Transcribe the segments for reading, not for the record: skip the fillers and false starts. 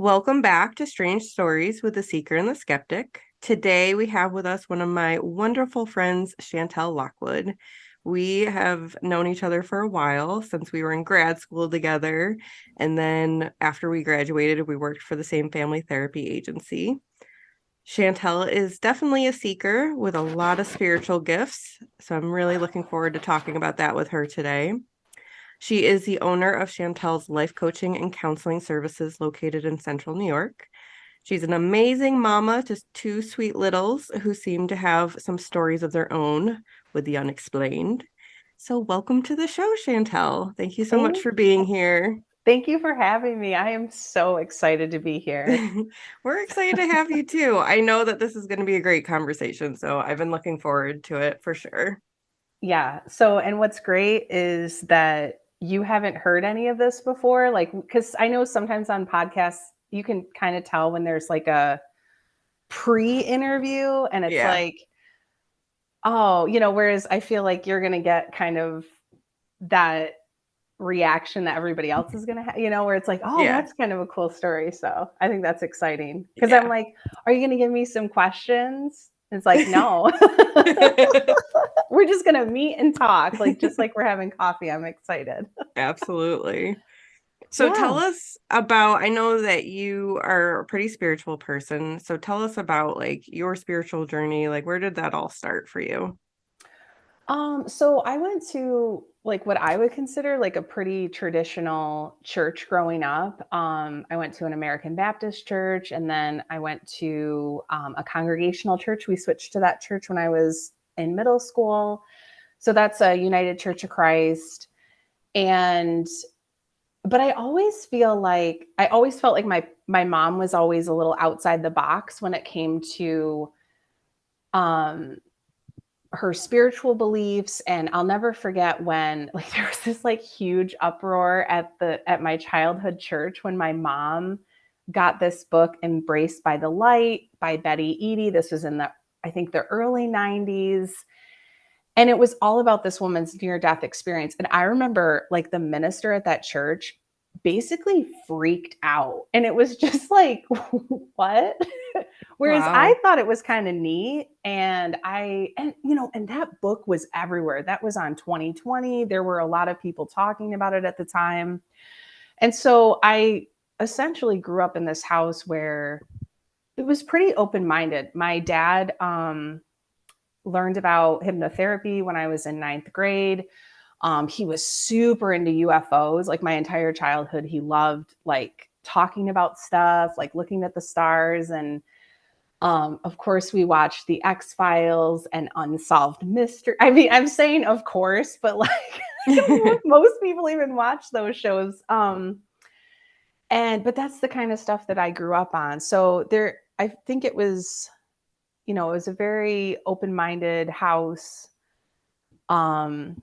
Welcome back to Strange Stories with the Seeker and the Skeptic. Today we have with us one of my wonderful friends, Chantel Lockwood. We have known each other for a while since we were in grad school together. And then after we graduated, we worked for the same family therapy agency. Chantel is definitely a seeker with a lot of spiritual gifts. So I'm really looking forward to talking about that with her today. She is the owner of Chantel's Life Coaching and Counseling Services located in Central New York. She's an amazing mama to two sweet littles who seem to have some stories of their own with the unexplained. So, welcome to the show, Chantel. Thank you so much Thank, for being here. thank you for having me. I am so excited to be here. We're excited to have you too. I know that this is going to be a great conversation, so I've been looking forward to it for sure. Yeah. And what's great is that you haven't heard any of this before. Like, because I know sometimes on podcasts, you can kind of tell when there's like a pre interview and it's Yeah. like, oh, whereas I feel like you're going to get kind of that reaction that everybody else is going to have, where it's like, oh, Yeah. that's kind of a cool story. So I think that's exciting because I'm Yeah. like, are you going to give me some questions? It's like, no, we're just going to meet and talk, like, just like we're having coffee. I'm excited. Absolutely. So tell Yeah. us about, I know that you are a pretty spiritual person. So tell us about like your spiritual journey. Like where did that all start for you? So I went to like what I would consider like a pretty traditional church growing up. I went to an American Baptist church and then I went to a congregational church. We switched to that church when I was in middle school. So that's a United Church of Christ. And but I always felt like my mom was always a little outside the box when it came to um her spiritual beliefs. And I'll never forget when like there was this like huge uproar at my childhood church when my mom got this book Embraced by the Light by Betty Eady. This was in the I think the early 90s, and it was all about this woman's near death experience. And I remember like the minister at that church basically freaked out. And it was just like, what? Whereas I Wow. thought it was kind of neat. And that book was everywhere. That was on 2020. There were a lot of people talking about it at the time. And so I essentially grew up in this house where it was pretty open minded. My dad, learned about hypnotherapy when I was in ninth grade. He was super into UFOs. Like my entire childhood, he loved like talking about stuff, like looking at the stars. And of course, we watched the X Files and Unsolved Mystery. I mean, I'm saying of course, but like I don't know if most people even watch those shows. But that's the kind of stuff that I grew up on. So I think it was a very open-minded house. Um,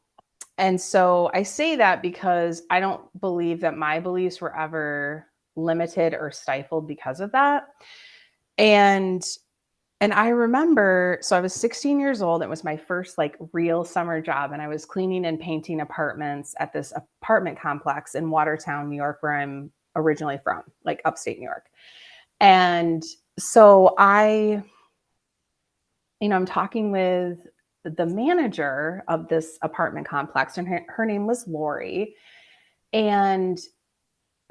and so I say that because I don't believe that my beliefs were ever limited or stifled because of that. And and I remember, so I was 16 years old. It was my first like real summer job, and I was cleaning and painting apartments at this apartment complex in Watertown, New York, where I'm originally from, like upstate New York. And so I'm talking with the manager of this apartment complex, and her name was Lori. And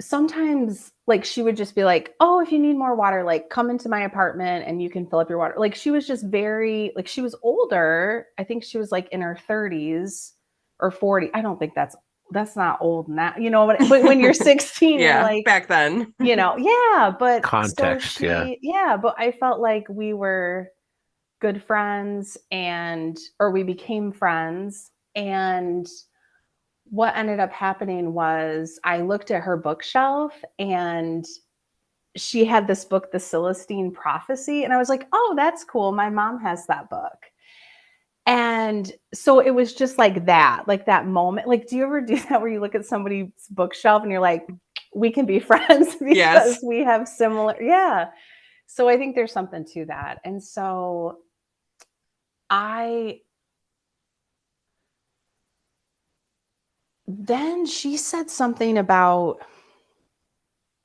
sometimes, like, she would just be like, "Oh, if you need more water, like, come into my apartment and you can fill up your water." Like, she was just very, like, she was older. I think she was like in her 30s or 40. I don't think that's not old now, but when you're 16, you're Yeah, like, back then. yeah. But so Context, yeah. yeah, but I felt like we were good friends or we became friends. And what ended up happening was I looked at her bookshelf and she had this book, The Celestine Prophecy. And I was like, oh, that's cool. My mom has that book. And so it was just like that moment. Like, do you ever do that where you look at somebody's bookshelf and you're like, we can be friends because Yes. we have similar, yeah. So I think there's something to that. And so I then she said something about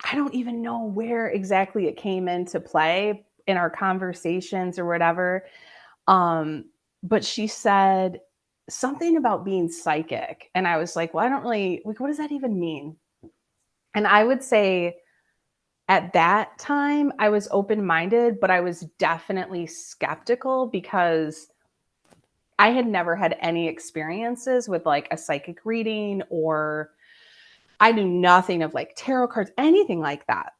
I don't even know where exactly it came into play in our conversations or whatever. Um, but she said something about being psychic. And I was like, well, I don't really, like, what does that even mean? And I would say at that time, I was open minded, but I was definitely skeptical because I had never had any experiences with like a psychic reading, or I knew nothing of like tarot cards, anything like that.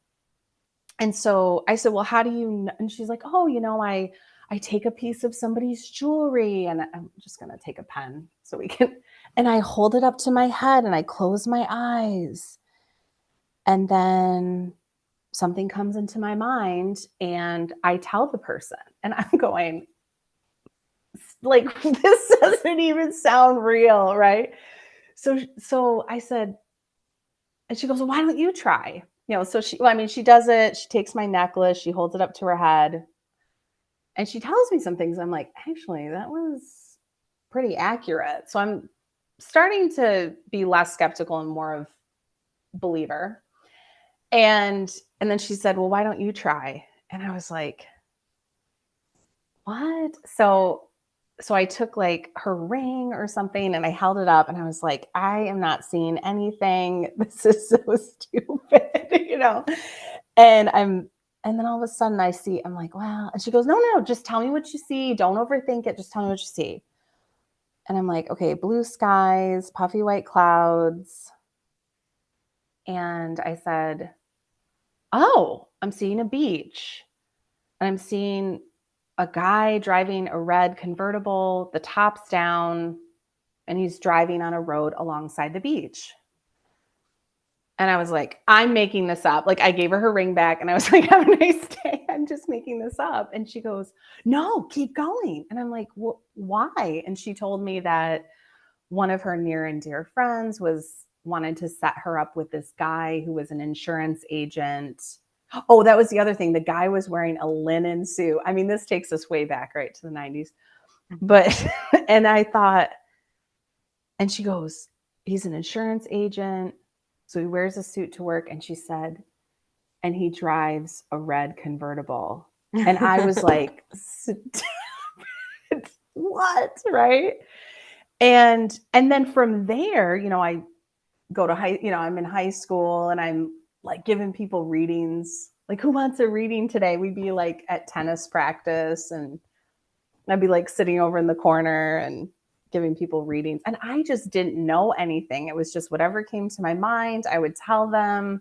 And so I said, well, how do you know? And she's like, oh, I take a piece of somebody's jewelry, and I'm just going to take a pen so we can, and I hold it up to my head and I close my eyes. And then something comes into my mind and I tell the person, and I'm going, like, this doesn't even sound real. Right. So I said, and she goes, well, why don't you try? So she does it. She takes my necklace, she holds it up to her head, and she tells me some things. I'm like, actually, that was pretty accurate. So I'm starting to be less skeptical and more of believer. And and then she said, well, why don't you try? And I was like, what? So I took like her ring or something and I held it up and I was like, I am not seeing anything. This is so stupid. And and then all of a sudden I'm like, wow. And she goes, no, no, just tell me what you see. Don't overthink it. Just tell me what you see. And I'm like, okay, blue skies, puffy white clouds. And I said, oh, I'm seeing a beach. And I'm seeing a guy driving a red convertible, the top's down, and he's driving on a road alongside the beach. And I was like, I'm making this up. Like, I gave her ring back and I was like, have a nice day. I'm just making this up. And she goes, no, keep going. And I'm like, well, why? And she told me that one of her near and dear friends wanted to set her up with this guy who was an insurance agent. Oh, that was the other thing. The guy was wearing a linen suit. I mean, this takes us way back, right, to the 90s. But, and I thought, and she goes, he's an insurance agent. So he wears a suit to work. And she said, and he drives a red convertible. And I was like, what? Right. And then from there, I go to I'm in high school and I'm like giving people readings. Like, who wants a reading today? We'd be like at tennis practice and I'd be like sitting over in the corner and giving people readings. And I just didn't know anything. It was just whatever came to my mind, I would tell them.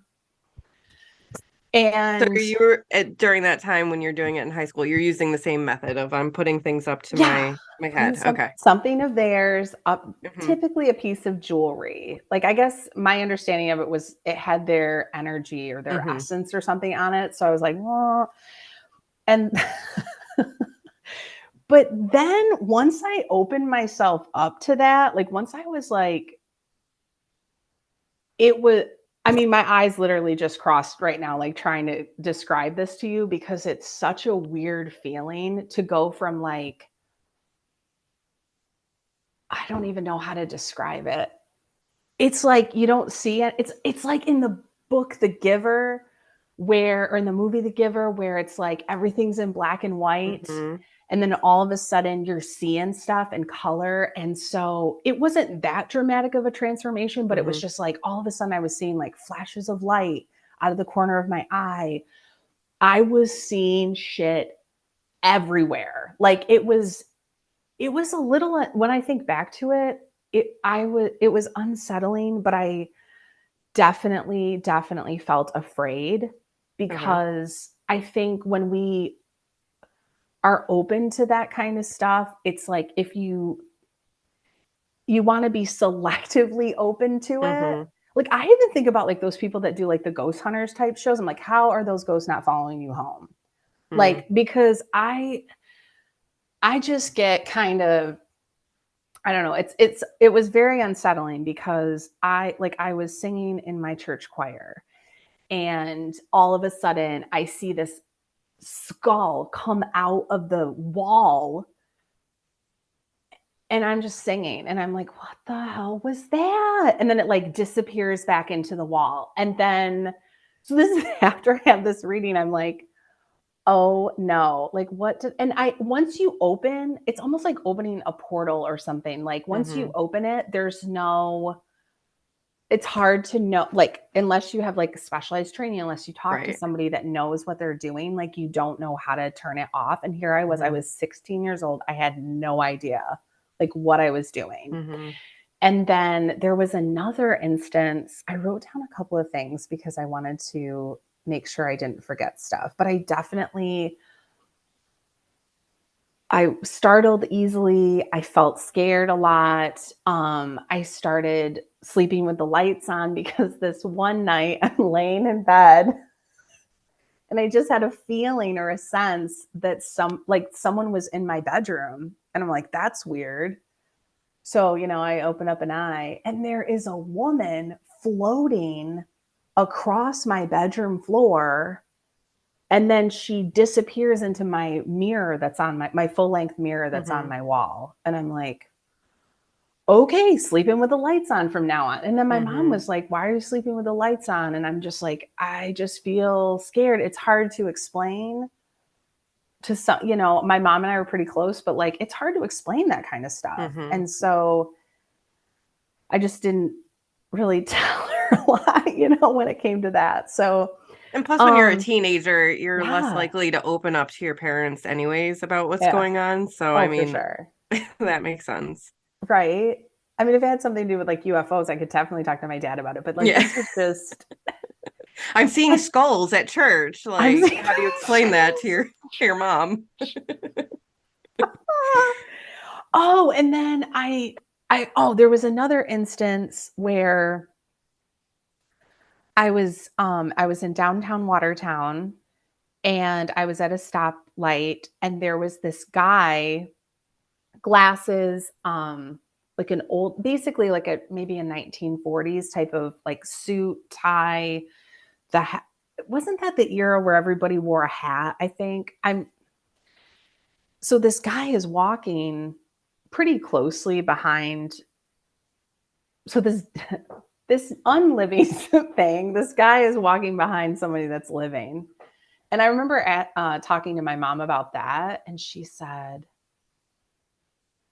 So And you're during that time when you're doing it in high school, you're using the same method of I'm putting things up to yeah, my putting head. Okay. something of theirs up, Hmm. typically a piece of jewelry. Like, I guess my understanding of it was it had their energy or their Hmm. essence or something on it. So I was like, well, and but then once I opened myself up to that, like once I was like, it was, I mean, my eyes literally just crossed right now, like trying to describe this to you because it's such a weird feeling to go from like, I don't even know how to describe it. It's like you don't see it. It's like in the book The Giver, or in the movie The Giver, where it's like everything's in black and white. Hmm. And then all of a sudden you're seeing stuff in color. And so it wasn't that dramatic of a transformation, but it was Hmm. just like all of a sudden I was seeing like flashes of light out of the corner of my eye. I was seeing shit everywhere. Like, it was a little, when I think back to it, it was unsettling, but I definitely felt afraid Uh-huh. because I think when we are open to that kind of stuff, it's like if you want to be selectively open to it. Hmm. Like, I even think about like those people that do like the ghost hunters type shows. I'm like, how are those ghosts not following you home? Hmm. Like, because I just get kind of, I don't know. It was very unsettling because I was singing in my church choir and all of a sudden I see this skull come out of the wall and I'm just singing and I'm like, what the hell was that? And then it like disappears back into the wall. And then So this is after I have this reading, I'm like, oh no, like what did, and I, once you open, it's almost like opening a portal or something. Like once you Hmm. open it, there's no, it's hard to know, like, unless you have like specialized training, unless you talk to Right. somebody that knows what they're doing, like you don't know how to turn it off. And here I Hmm. was 16 years old. I had no idea like what I was doing. Hmm. And then there was another instance. I wrote down a couple of things because I wanted to make sure I didn't forget stuff, but I startled easily. I felt scared a lot. I started sleeping with the lights on because this one night I'm laying in bed and I just had a feeling or a sense that someone was in my bedroom. And I'm like, that's weird. So, I open up an eye and there is a woman floating across my bedroom floor. And then she disappears into my mirror that's on my full length mirror that's on Hmm. my wall. And I'm like, okay, sleeping with the lights on from now on. And then my mom Hmm. was like, why are you sleeping with the lights on? And I'm just like, I just feel scared. It's hard to explain to some, my mom and I were pretty close, but like it's hard to explain that kind of stuff. Hmm. And so I just didn't really tell her a lot, when it came to that. So, And plus, when you're a um, teenager, you're less yeah, likely to open up to your parents anyways about what's yeah. going on. So, I Oh, for mean, sure. that makes sense. Right. I mean, if it had something to do with like UFOs, I could definitely talk to my dad about it. But like Yeah. this was just, I'm seeing I, skulls at church. I'm Like, how do you explain that to your mom? oh, and then oh, there was another instance where I was in downtown Watertown and I was at a stoplight and there was this guy, glasses, like an old, basically like a maybe a 1940s type of like suit, tie, the ha- wasn't that the era where everybody wore a hat, I think. So this guy is walking pretty closely behind, so this this unliving thing, this guy is walking behind somebody that's living. And I remember talking to my mom about that, and she said,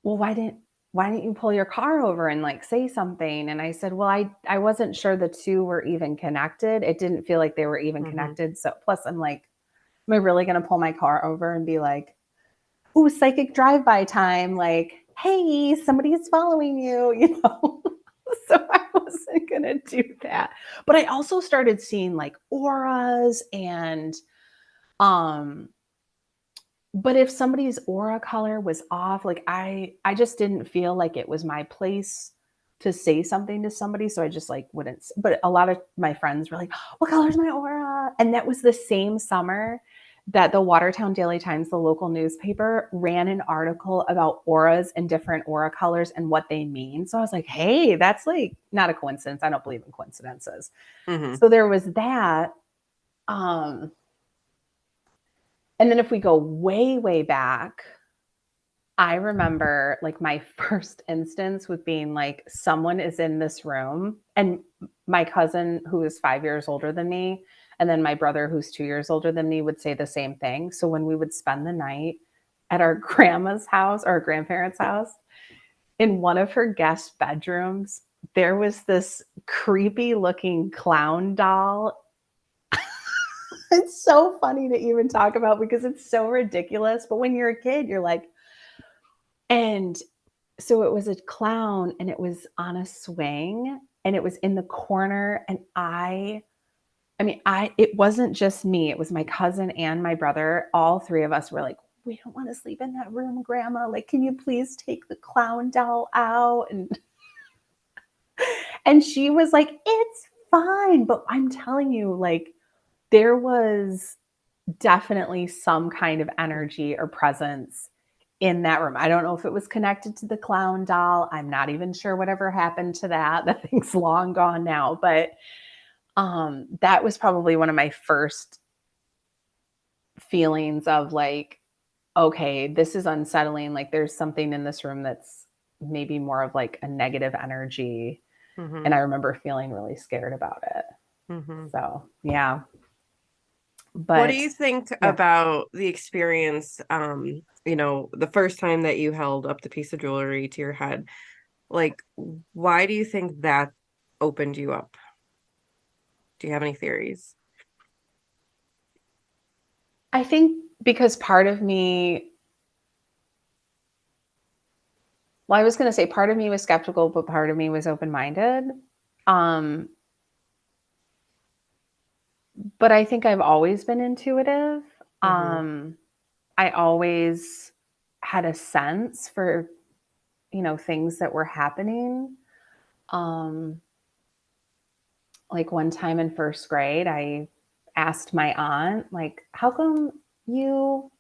"Well, why didn't you pull your car over and like say something?" And I said, "Well, I wasn't sure the two were even connected. It didn't feel like they were even Hmm. connected. So plus, I'm like, am I really going to pull my car over and be like, ooh, psychic drive-by time, like, hey, somebody is following you, So I wasn't gonna do that. But I also started seeing like auras and um but if somebody's aura color was off, like I just didn't feel like it was my place to say something to somebody. So I just like wouldn't. But a lot of my friends were like, what color is my aura? And that was the same summer that the Watertown Daily Times, the local newspaper, ran an article about auras and different aura colors and what they mean. So I was like, hey, that's like not a coincidence. I don't believe in coincidences. Hmm. So there was that. Um, and then if we go way, way back, I remember like my first instance with being like, someone is in this room. And my cousin, who is 5 years older than me, and then my brother, who's 2 years older than me, would say the same thing. So when we would spend the night at our grandma's house or our grandparents' house, in one of her guest bedrooms, there was this creepy looking clown doll. It's so funny to even talk about because it's so ridiculous. But when you're a kid, you're like, and so it was a clown and it was on a swing and it was in the corner. And I mean, it wasn't just me, it was my cousin and my brother. All three of us were like, we don't want to sleep in that room, grandma. Like, can you please take the clown doll out? And she was like, it's fine. But I'm telling you, like, there was definitely some kind of energy or presence in that room. I don't know if it was connected to the clown doll. I'm not even sure whatever happened to that. That thing's long gone now, but that was probably one of my first feelings of like, okay, this is unsettling. Like there's something in this room that's maybe more of like a negative energy. Hmm. And I remember feeling really scared about it. Hmm. So, yeah. What do But you think yeah, about the experience, the first time that you held up the piece of jewelry to your head? Like, why do you think that opened you up? Do you have any theories? I think because part of me, well, I was going to say part of me was skeptical, but part of me was open minded. Um, but I think I've always been intuitive. Hmm. Um, I always had a sense for, things that were happening. Um, like one time in first grade, I asked my aunt, like, how come you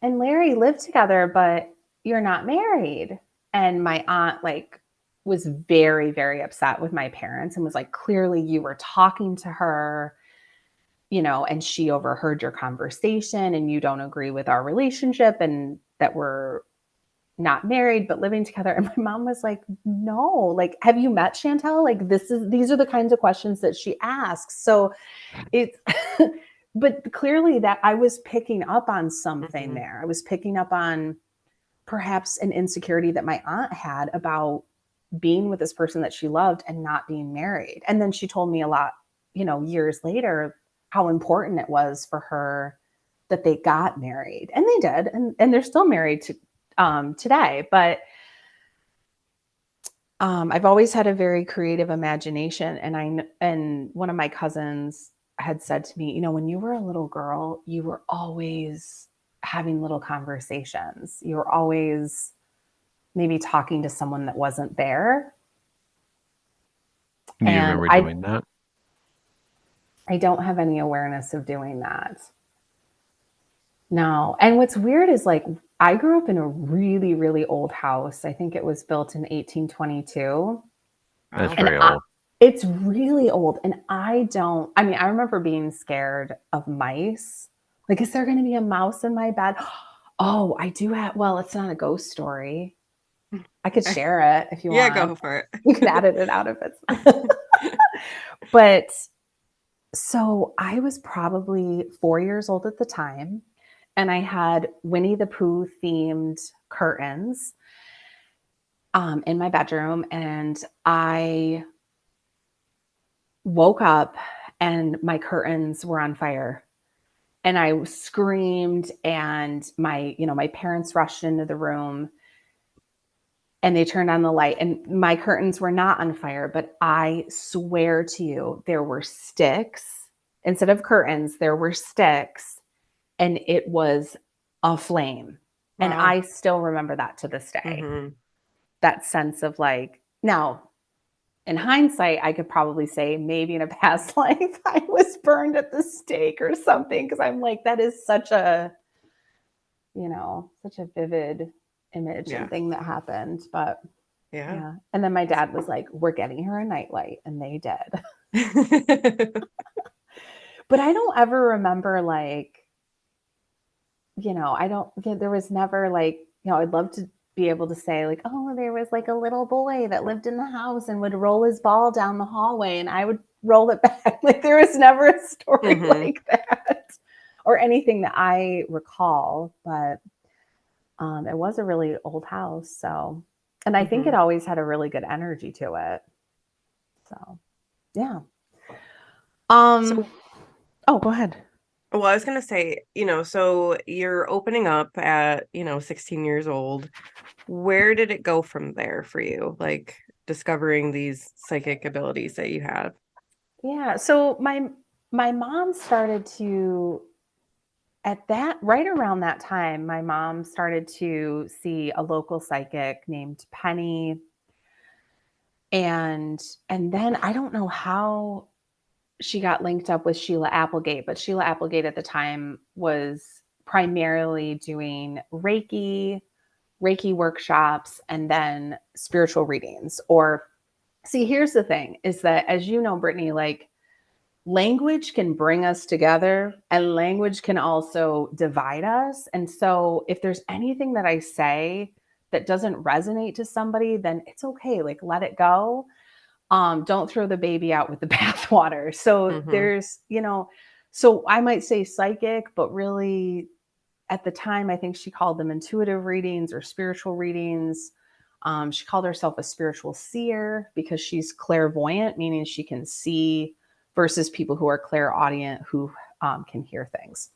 and Larry live together, but you're not married? And my aunt, like, was very, very upset with my parents and was like, clearly you were talking to her, and she overheard your conversation and you don't agree with our relationship and that we're not married but living together. And my mom was like, no, like, have you met Chantel? Like, these are the kinds of questions that she asks. So it's but clearly that I was picking up on something Hmm. there. I was picking up on perhaps an insecurity that my aunt had about being with this person that she loved and not being married. And then she told me a lot, years later, how important it was for her that they got married. And they did. And they're still married to today. But I've always had a very creative imagination. And one of my cousins had said to me, when you were a little girl, you were always having little conversations. You were always maybe talking to someone that wasn't there. Do you And remember I doing that? I don't have any awareness of doing that. No. And what's weird is like I grew up in a really, really old house. I think it was built in 1822. That's Wow. And very old. it's really old. And I mean, I remember being scared of mice. Like, is there going to be a mouse in my bed? Oh, I do have, well, it's not a ghost story. I could share it if you Yeah, want. go for You can edit it out if it's not. it. But so I was probably 4 years old at the time, and I had Winnie the Pooh themed curtains in my bedroom. And I woke up and my curtains were on fire. And I screamed, and my parents rushed into the room and they turned on the light, and my curtains were not on fire, but I swear to you, there were sticks. Instead of curtains, there were sticks, and it was a flame. And Wow. I still remember that to this day. Hmm. That sense of like, now in hindsight, I could probably say maybe in a past life I was burned at the stake or something, because I'm like, that is such a vivid image and Yeah. thing that happened. But Yeah. yeah. And then my dad was like, we're getting her a nightlight. And they did. But I don't ever remember like, I don't, there was never like, I'd love to be able to say like, oh, there was like a little boy that lived in the house and would roll his ball down the hallway and I would roll it back. Like there was never a story Hmm. like that or anything that I recall. But it was a really old house. So, and I think it Hmm. always had a really good energy to it. So, yeah. So, Oh, go ahead. well, I was gonna say, so you're opening up at, 16 years old. Where did it go from there for you? Like discovering these psychic abilities that you have? Yeah. So my mom started to at that right around that time, my mom started to see a local psychic named Penny. And then I don't know how she got linked up with Sheila Applegate, but Sheila Applegate at the time was primarily doing Reiki workshops, and then spiritual readings. Or see, here's the thing is that, as you know, Brittany, like language can bring us together and language can also divide us. And so if there's anything that I say that doesn't resonate to somebody, then it's okay. Like let it go. Don't throw the baby out with the bathwater. So Mm-hmm. there's, so I might say psychic, but really at the time, I think she called them intuitive readings or spiritual readings. She called herself a spiritual seer because she's clairvoyant, meaning she can see, versus people who are clairaudient who can hear things.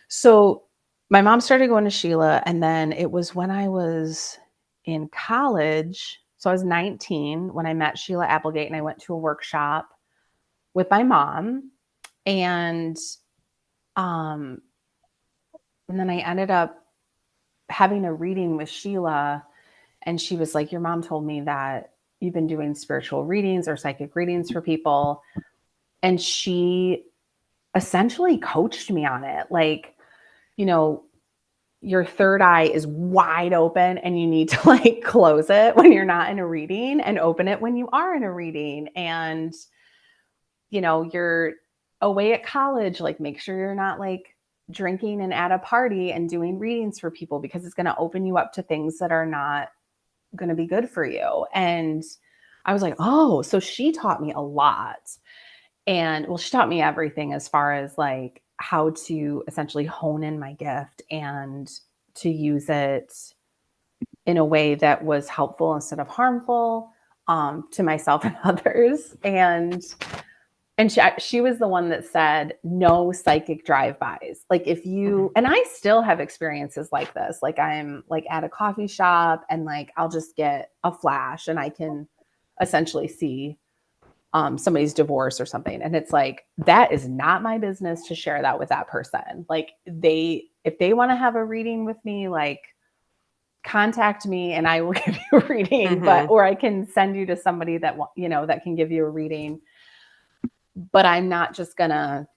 So my mom started going to Sheila, and then it was when I was in college. So I was 19 when I met Sheila Applegate, and I went to a workshop with my mom, and um, and then I ended up having a reading with Sheila, and she was like, "Your mom told me that you've been doing spiritual readings or psychic readings for people," and she essentially coached me on it, like, you know, your third eye is wide open and you need to like close it when you're not in a reading and open it when you are in a reading. And, you're away at college, like make sure you're not like drinking and at a party and doing readings for people because it's going to open you up to things that are not going to be good for you. And I was like, oh, so she taught me a lot. And well, she taught me everything as far as like how to essentially hone in my gift and to use it in a way that was helpful instead of harmful, to myself and others. And she was the one that said no psychic drive-bys. Like if Mm-hmm. you, and I still have experiences like this, like I'm like at a coffee shop and like I'll just get a flash and I can essentially see somebody's divorce or something, and it's like that is not my business to share that with that person. Like if they want to have a reading with me, like contact me and I will give you a reading, but Mm-hmm. or I can send you to somebody that that can give you a reading. But I'm not just gonna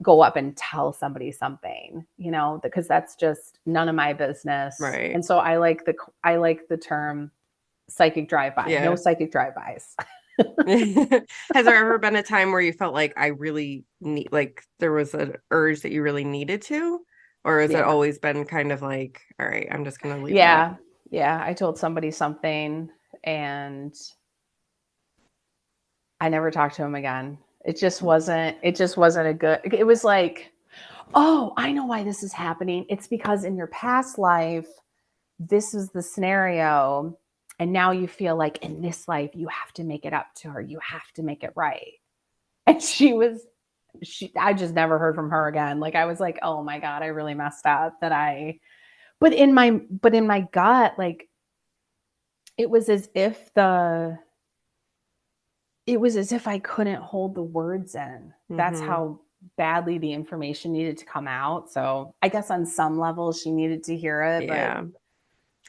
go up and tell somebody something, because that's just none of my business. Right. And so I like the term psychic drive-by. No Yeah. psychic drive-bys. Has there ever been a time where you felt like I really need, like there was an urge that you really needed to? Or has it Yeah. always been kind of like, all right, I'm just gonna leave that? Yeah. Yeah. I told somebody something and I never talked to him again. It just wasn't a good, it was like, oh, I know why this is happening. It's because in your past life, this is the scenario. And now you feel like in this life, you have to make it up to her. You have to make it right. And I just never heard from her again. Like I was like, oh my God, I really messed up but in my gut, like it was as if the, it was as if I couldn't hold the words in. That's Mm-hmm. how badly the information needed to come out. So I guess on some level she needed to hear it, but Yeah.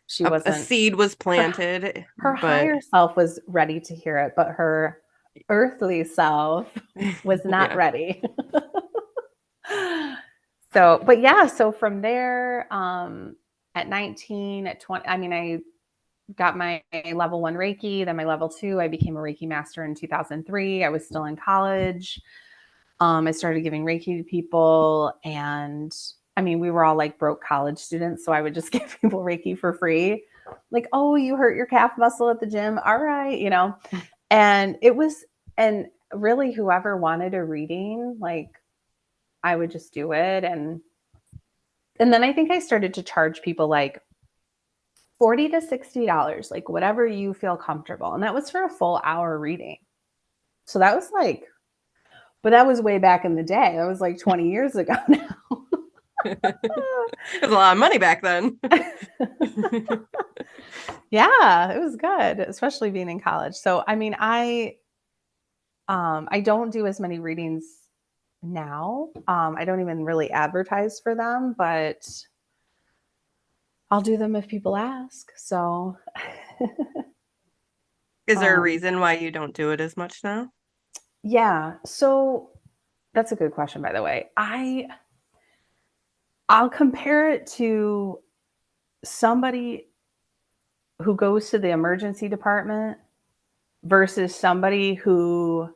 she A wasn't seed was her planted, her but higher self was ready to hear it, but her earthly self was not yeah. ready. So, but yeah, so from there, at 19, at 20, I mean, I got my level one Reiki, then my level two. I became a Reiki master in 2003. I was still in college. I started giving Reiki to people. And I mean, we were all like broke college students. So I would just give people Reiki for free. Like, oh, you hurt your calf muscle at the gym. All right. And it was, and really whoever wanted a reading, like I would just do it. And then I think I started to charge people like $40 to $60, like whatever you feel comfortable. And that was for a full hour reading. So that was like, but that was way back in the day. That was like 20 years ago now. It was a lot of money back then. Yeah, it was good, especially being in college. So I mean, I don't do as many readings now. I don't even really advertise for them, but I'll do them if people ask. So Is there a um reason why you don't do it as much now? yeah, so that's a good question, by the way. I'll compare it to somebody who goes to the emergency department versus somebody who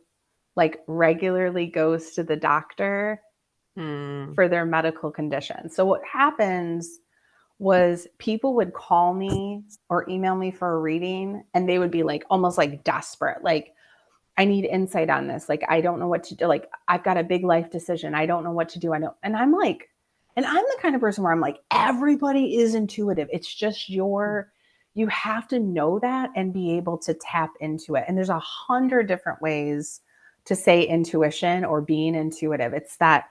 like regularly goes to the doctor Hmm. for their medical condition. So what happens was people would call me or email me for a reading and they would be like almost like desperate, like I need insight on this. Like, I don't know what to do. Like, I've got a big life decision. I don't know what to do. I know. And I'm like, and I'm the kind of person where I'm like, everybody is intuitive. It's just you have to know that and be able to tap into it. And there's 100 different ways to say intuition or being intuitive. It's that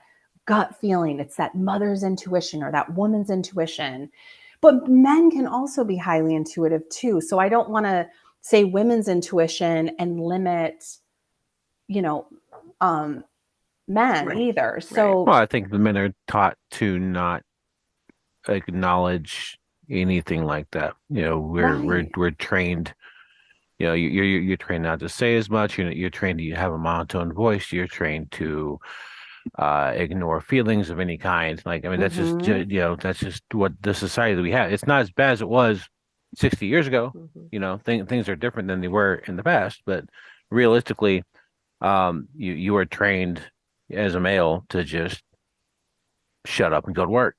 gut feeling, it's that mother's intuition or that woman's intuition. But men can also be highly intuitive too. So I don't want to say women's intuition and limit, you know, um, men Right. either. Right. Well, So, I think the men are taught to not acknowledge anything like that. right, We're trained. You're trained not to say as much. You're trained to have a monotone voice. You're trained to ignore feelings of any kind. Like, I mean, mm-hmm, that's just what the society that we have. It's not as bad as it was 60 years ago. Mhm. Things are different than they were in the past, but realistically, you are trained as a male to just shut up and go to work.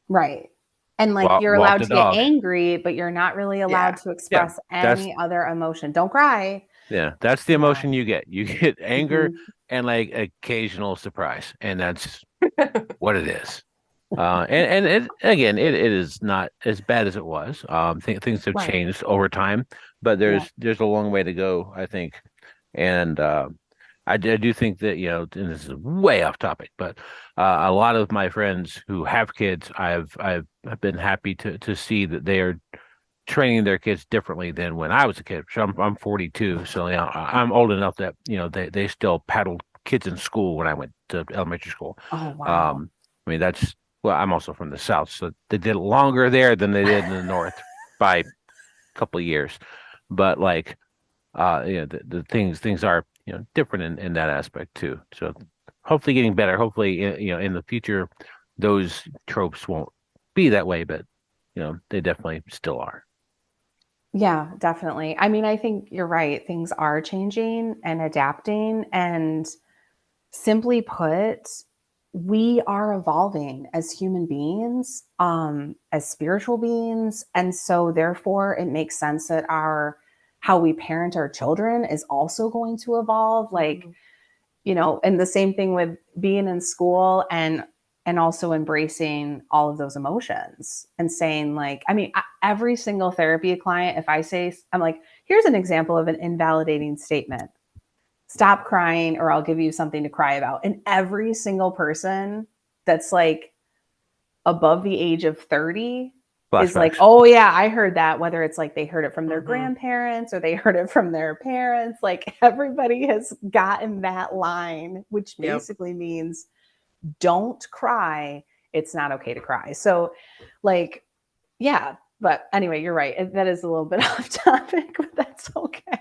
right. And like you're Walk allowed the to get dog. angry, but you're not really allowed Yeah. to Yeah, express that's any other emotion. Don't cry. that's the Yeah. emotion you get. You get anger Mm-hmm. and like occasional surprise, and that's what it is. And again, it is not as bad as it was. Things have Right. changed over time, but Yeah. there's a long way to go, I think. And I do think that, and this is way off topic, but a lot of my friends who have kids, I've been happy to see that they are training their kids differently than when I was a kid. So I'm 42, so I'm old enough that they still paddled kids in school when I went to elementary school. Oh, wow. Um, I mean that's well, I'm also from the South, so they did it longer there than they did in the North by a couple of years. But like the things are different in that aspect too. So hopefully getting better. Hopefully in the future those tropes won't be that way, but they definitely still are. Yeah, definitely. I mean, I think you're right. Things are changing and adapting. And simply put, we are evolving as human beings, as spiritual beings. And so therefore it makes sense that our how we parent our children is also going to evolve. Like, Mhm. and the same thing with being in school and also embracing all of those emotions and saying like, I mean, every single therapy client, if I say, I'm like, here's an example of an invalidating statement, stop crying or I'll give you something to cry about. And every single person that's like above the age of 30 is like, Flashbacks. oh yeah, I heard that, whether it's like they heard it from their Mhm. grandparents or they heard it from their parents. Like everybody has gotten that line, which Yep. basically means don't cry. It's not okay to cry. So, like, yeah. But anyway, you're right. That is a little bit off topic, but that's okay.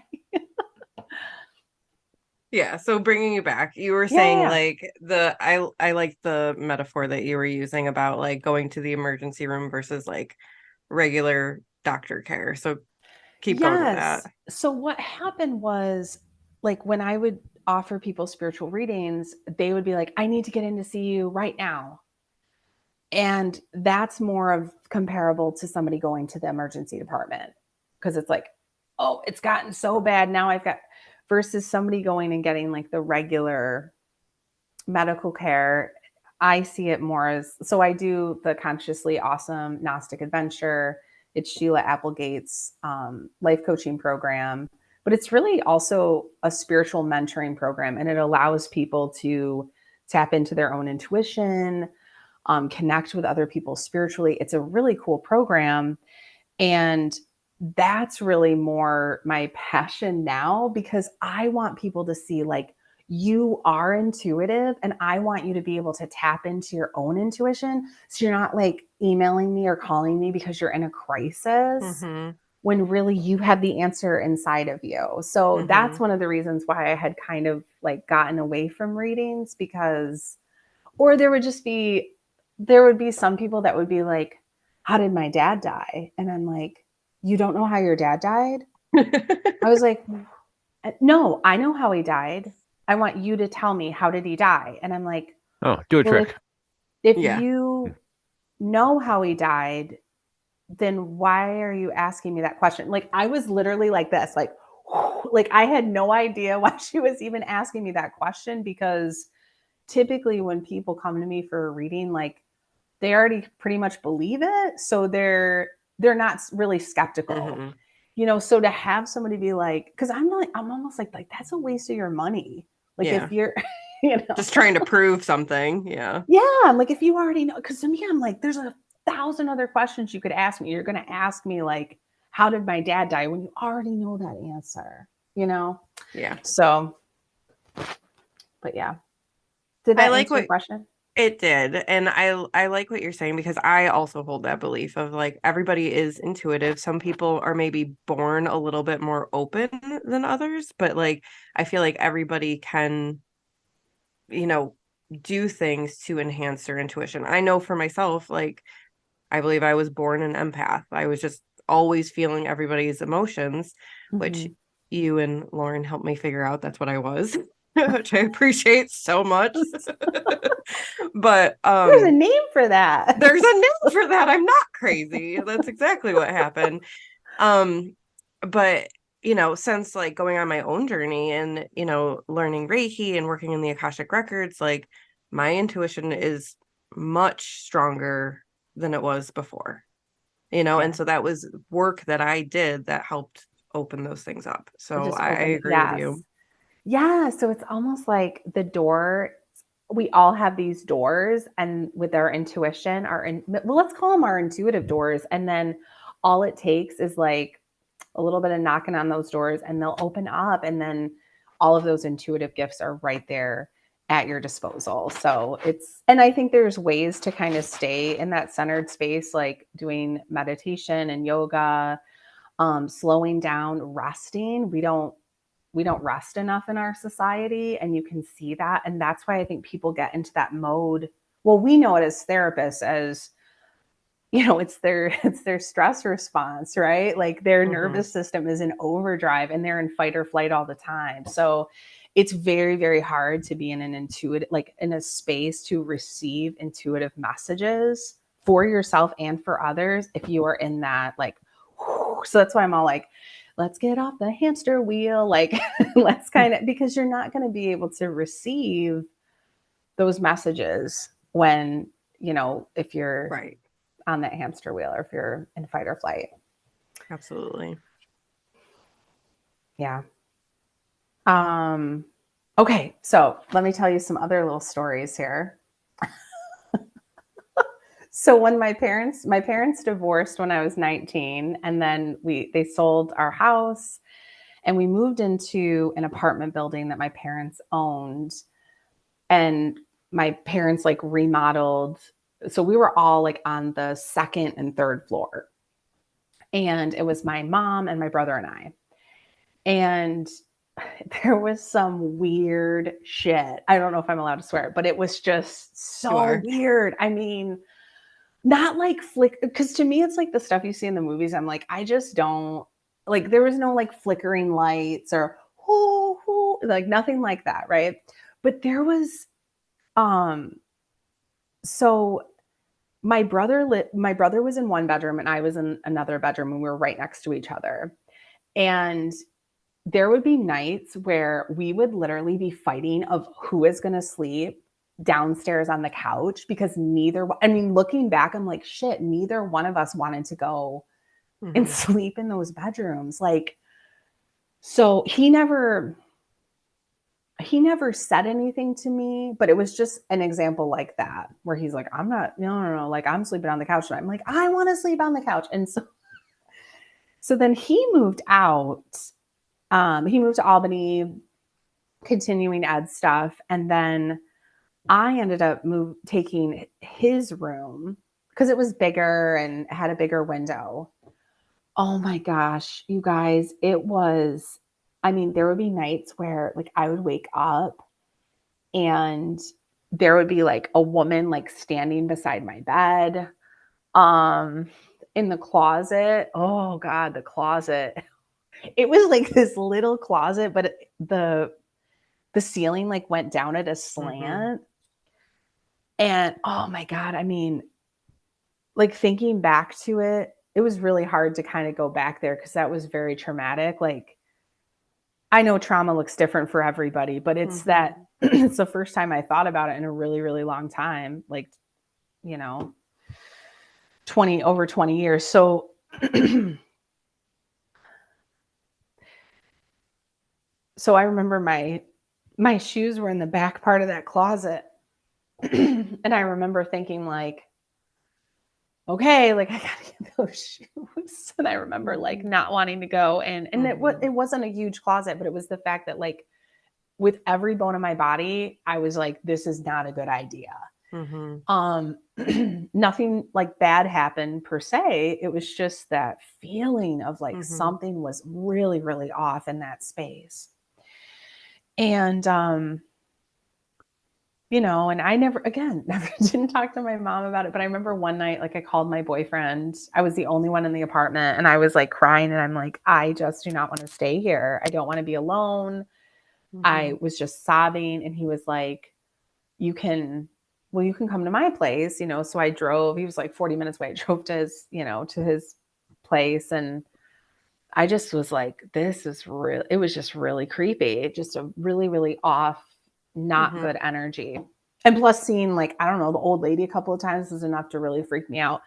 Yeah, so bringing you back, you were Yeah, yeah, saying yeah. like I like the metaphor that you were using about like going to the emergency room versus like regular doctor care. So keep going with that. Yes. So what happened was like when I would offer people spiritual readings, they would be like, I need to get in to see you right now. And that's more of comparable to somebody going to the emergency department because it's like, oh, it's gotten so bad. Now I've got versus somebody going and getting like the regular medical care. I see it more as so I do the Consciously Awesome Gnostic Adventure. It's Sheila Applegate's life coaching program, but it's really also a spiritual mentoring program, and it allows people to tap into their own intuition, connect with other people spiritually. It's a really cool program, and that's really more my passion now because I want people to see like you are intuitive and I want you to be able to tap into your own intuition. So you're not like emailing me or calling me because you're in a crisis Mm-hmm. when really you have the answer inside of you. So Mm-hmm. that's one of the reasons why I had kind of like gotten away from readings because, or there would be some people that would be like, how did my dad die? And I'm like, you don't know how your dad died? I was like, no, I know how he died. I want you to tell me, how did he die? And I'm like, Oh, do a well, trick. if Yeah. you know how he died, then why are you asking me that question? Like I was literally like this, like like I had no idea why she was even asking me that question, because typically when people come to me for a reading, like they already pretty much believe it. So they're not really skeptical. Mhm. So to have somebody be like, because I'm almost like that's a waste of your money. Like Yeah. if you're, you know, Just trying to prove something. Yeah. yeah, I'm like, if you already know, because to me, I'm like, there's a thousand other questions you could ask me. You're gonna ask me like, how did my dad die, when you already know that answer, you know? Yeah. So, but yeah. Did I that like answer your what question? it did. And I like what you're saying because I also hold that belief of like everybody is intuitive. Some people are maybe born a little bit more open than others, but like I feel like everybody can, you know, do things to enhance their intuition. I know for myself, like I believe I was born an empath. I was just always feeling everybody's emotions, which Mhm. you and Lauren helped me figure out that's what I was, which I appreciate so much. But There's a name for that. there's a name for that. I'm not crazy. That's exactly what happened. Um, but since like going on my own journey and learning Reiki and working in the Akashic records, like my intuition is much stronger than it was before. And Yeah. so that was work that I did that helped open those things up. It So just I opened. agree with Yes. you. Yeah. So it's almost like the door, we all have these doors, and with our intuition, well, let's call them our intuitive doors. And then all it takes is like a little bit of knocking on those doors and they'll open up. And then all of those intuitive gifts are right there at your disposal. So and I think there's ways to kind of stay in that centered space, like doing meditation and yoga, slowing down, resting. We don't rest enough in our society, and you can see that, and that's why I think people get into that mode. Well, we know it as therapists as, it's their stress response, right? Like their Hmm. nervous system is in overdrive and they're in fight or flight all the time. So it's very, very hard to be in an intuitive, like in a space to receive intuitive messages for yourself and for others if you are in that, like, so that's why I'm all like, let's get off the hamster wheel. Like, let's kind of, because you're not going to be able to receive those messages when, if you're Right. on that hamster wheel or if you're in fight or flight. Absolutely. Yeah. Um, okay. So let me tell you some other little stories here. So when my parents divorced when I was 19, and then they sold our house and we moved into an apartment building that my parents owned, and my parents like remodeled. So we were all like on the second and third floor, and it was my mom and my brother and I. And there was some weird shit. I don't know if I'm allowed to swear, but it was just You so are. weird. I mean, not like because to me, it's like the stuff you see in the movies. I'm like, I just don't like, there was no like flickering lights or like nothing like that. Right. But there was, um, so my brother was in one bedroom and I was in another bedroom, and we were right next to each other. And there would be nights where we would literally be fighting of who is going to sleep downstairs on the couch, because looking back, I'm like, shit, neither one of us wanted to go and Hmm. sleep in those bedrooms. Like, so he never said anything to me, but it was just an example like that where he's like, I'm not, no, no, no, like I'm sleeping on the couch. And I'm like, I want to sleep on the couch. And so then he moved out. He moved to Albany, continuing ed stuff. And then I ended up taking his room because it was bigger and had a bigger window. Oh my gosh, you guys, there would be nights where like I would wake up and there would be like a woman like standing beside my bed, um in the closet. Oh god, the closet. It was like this little closet, but the ceiling like went down at a Hmm. slant. And oh my god, like thinking back to it, it was really hard to kind of go back there because that was very traumatic. Like I know trauma looks different for everybody, but it's that it's the first time I thought about it in a really, really long time, like, 20 years. So so I remember my shoes were in the back part of that closet. And I remember thinking like, okay, like I gotta get those shoes. And I remember like not wanting to go. And it wasn't a huge closet, but it was the fact that like with every bone in my body, I was like, this is not a good idea. Nothing like bad happened per se. It was just that feeling of like something was really, really off in that space. And and I never didn't talk to my mom about it. But I remember one night, like I called my boyfriend. I was the only one in the apartment and I was like crying and I'm like, I just do not want to stay here. I don't want to be alone. I was just sobbing and he was like, you can come to my place, So I drove, he was like 40 minutes away. I drove to his place and I just was like, this is real. It was just really creepy. Just a really, really off, not good energy. And plus seeing like, I don't know, the old lady a couple of times was enough to really freak me out.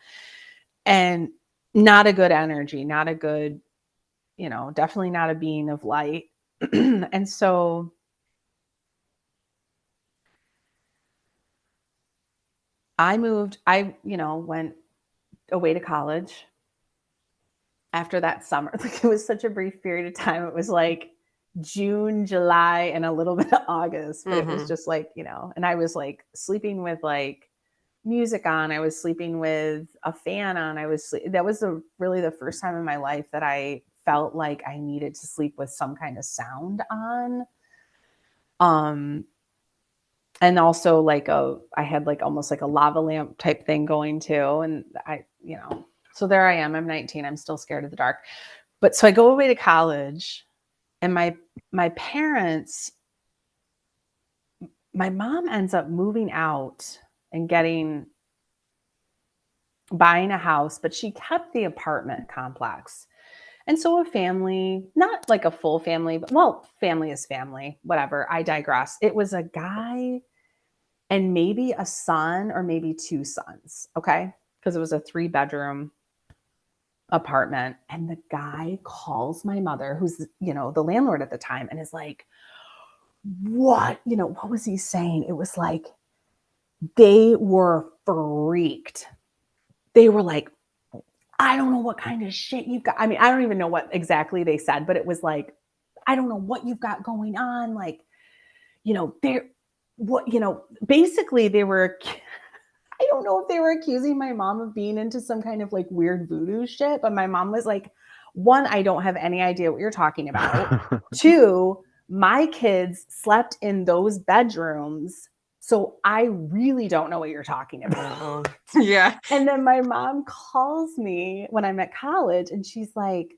And not a good energy, not a good, definitely not a being of light. And so I went away to college after that summer. Like it was such a brief period of time. It was like June, July, and a little bit of August, but it was just like, and I was like sleeping with like music on. I was sleeping with a fan on. That was really the first time in my life that I felt like I needed to sleep with some kind of sound on. And also like I had like almost like a lava lamp type thing going too. And so there I am. I'm 19. I'm still scared of the dark. But so I go away to college and my parents, my mom ends up moving out and buying a house, but she kept the apartment complex. And so a family, not like a full family, but family is family, whatever. I digress. It was a guy and maybe a son or maybe two sons. Okay. Because it was a 3-bedroom apartment. And the guy calls my mother, who's, the landlord at the time, and is like, what was he saying? It was like, they were freaked. They were like, I don't know what kind of shit you've got. I mean, I don't even know what exactly they said, but it was like, I don't know what you've got going on. Like, basically they were, I don't know if they were accusing my mom of being into some kind of like weird voodoo shit, but my mom was like, one, I don't have any idea what you're talking about. Two, my kids slept in those bedrooms. So I really don't know what you're talking about. Yeah. And then my mom calls me when I'm at college and she's like,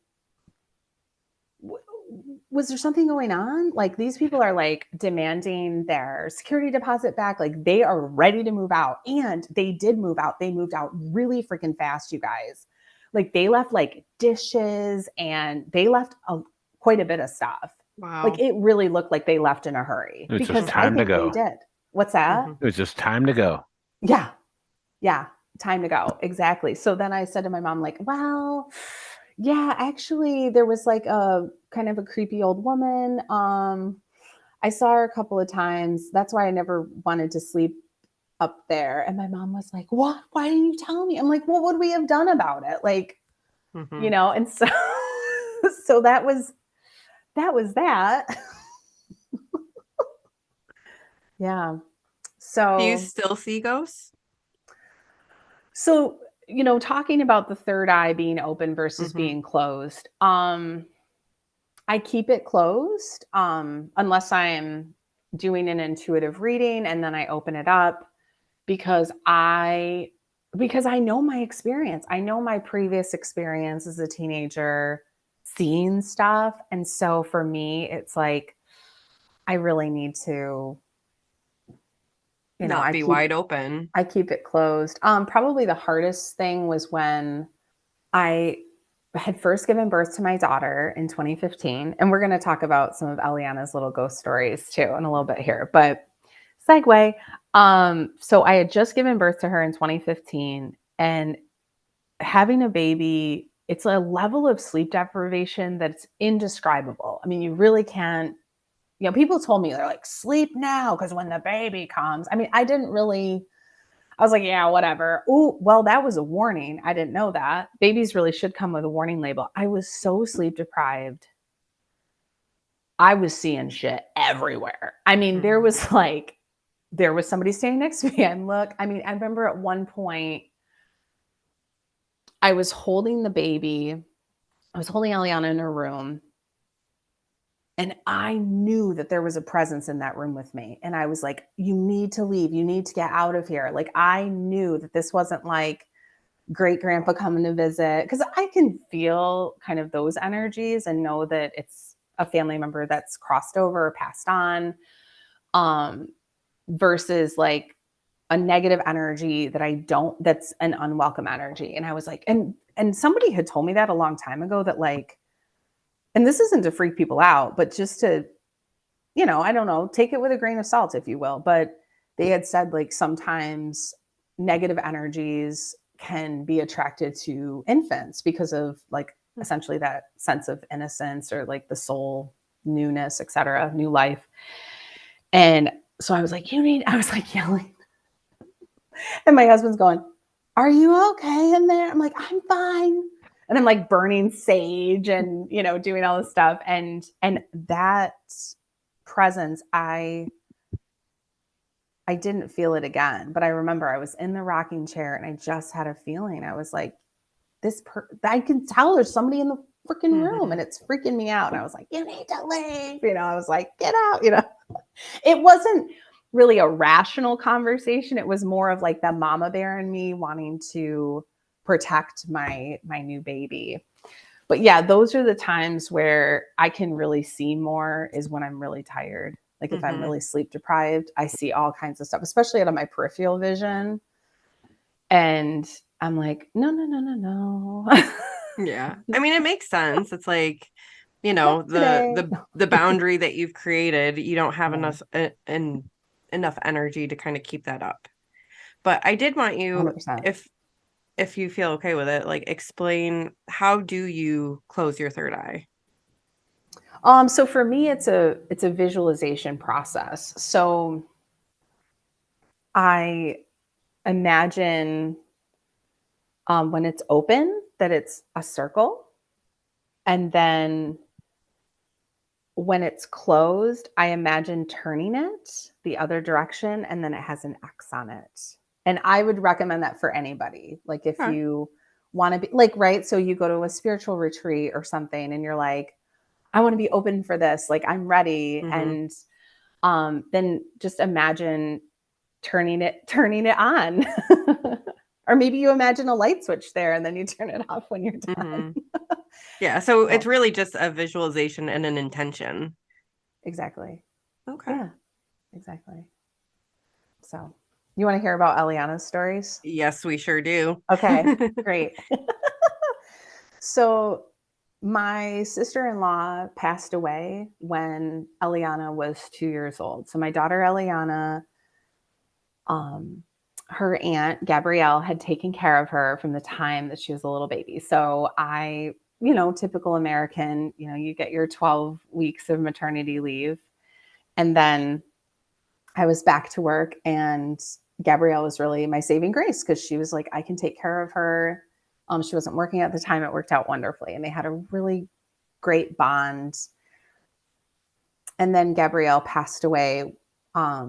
was there something going on? Like these people are like demanding their security deposit back. Like they are ready to move out. And they did move out. They moved out really freaking fast, you guys. Like they left like dishes and they left quite a bit of stuff. Wow. Like it really looked like they left in a hurry. It was because just time I think to go. they did. What's that? It was just time to go. Yeah. Yeah. Time to go. Exactly. So then I said to my mom, like, well, yeah, actually there was like a kind of a creepy old woman. I saw her a couple of times. That's why I never wanted to sleep up there. And my mom was like, what? Why didn't you tell me? I'm like, what would we have done about it? Like, and so, so that was that. Yeah. So do you still see ghosts? So, talking about the third eye being open versus being closed, I keep it closed unless I'm doing an intuitive reading and then I open it up because I know my experience. I know my previous experience as a teenager seeing stuff. And so for me, it's like, I really need to, Not be wide open. I keep it closed. Probably the hardest thing was when I had first given birth to my daughter in 2015. And we're going to talk about some of Eliana's little ghost stories too in a little bit here. But segue. So I had just given birth to her in 2015, and having a baby, it's a level of sleep deprivation that's indescribable. I mean, you really can't, people told me, they're like, sleep now, because when the baby comes. I mean, I was like, yeah, whatever. Oh, well, that was a warning. I didn't know that. Babies really should come with a warning label. I was so sleep deprived. I was seeing shit everywhere. I mean, there was somebody standing next to me. I remember at one point I was holding the baby. I was holding Eliana in her room. And I knew that there was a presence in that room with me. And I was like, you need to leave. You need to get out of here. Like, I knew that this wasn't like great grandpa coming to visit, because I can feel kind of those energies and know that it's a family member that's crossed over or passed on, versus like a negative energy that's an unwelcome energy. And I was like, and somebody had told me that a long time ago, that like, and this isn't to freak people out, but just to, I don't know, take it with a grain of salt, if you will. But they had said like sometimes negative energies can be attracted to infants because of like essentially that sense of innocence, or like the soul newness, etc., new life. And so I was like, I was like yelling. And my husband's going, are you okay in there? I'm like, I'm fine. And I'm like burning sage and, doing all this stuff. And that presence, I didn't feel it again. But I remember I was in the rocking chair and I just had a feeling. I was like, I can tell there's somebody in the freaking room and it's freaking me out. And I was like, you need to leave. I was like, get out. It wasn't really a rational conversation. It was more of like the mama bear in me wanting to protect my new baby. But yeah, those are the times where I can really see more, is when I'm really tired. Like if I'm really sleep deprived, I see all kinds of stuff, especially out of my peripheral vision. And I'm like, no, no, no, no, no. Yeah. I mean, it makes sense. It's like, Not today. the boundary that you've created, you don't have Yeah. enough energy to kind of keep that up. But I did want you, 100%. if you feel okay with it, like explain, how do you close your third eye? So for me, it's a visualization process. So I imagine, when it's open, that it's a circle. And then when it's closed, I imagine turning it the other direction, and then it has an X on it. And I would recommend that for anybody. Like if Okay. you want to be like, right. So you go to a spiritual retreat or something and you're like, I want to be open for this. Like I'm ready. And then just imagine turning it on. Or maybe you imagine a light switch there and then you turn it off when you're done. Yeah, so it's really just a visualization and an intention. Exactly. Okay. Yeah, exactly. So you want to hear about Eliana's stories? Yes, we sure do. Okay, great. So my sister-in-law passed away when Eliana was 2 years old. So my daughter Eliana, her aunt Gabrielle had taken care of her from the time that she was a little baby. So typical American, you get your 12 weeks of maternity leave. And then I was back to work, and Gabrielle was really my saving grace, because she was like, I can take care of her. She wasn't working at the time. It worked out wonderfully. And they had a really great bond. And then Gabrielle passed away, I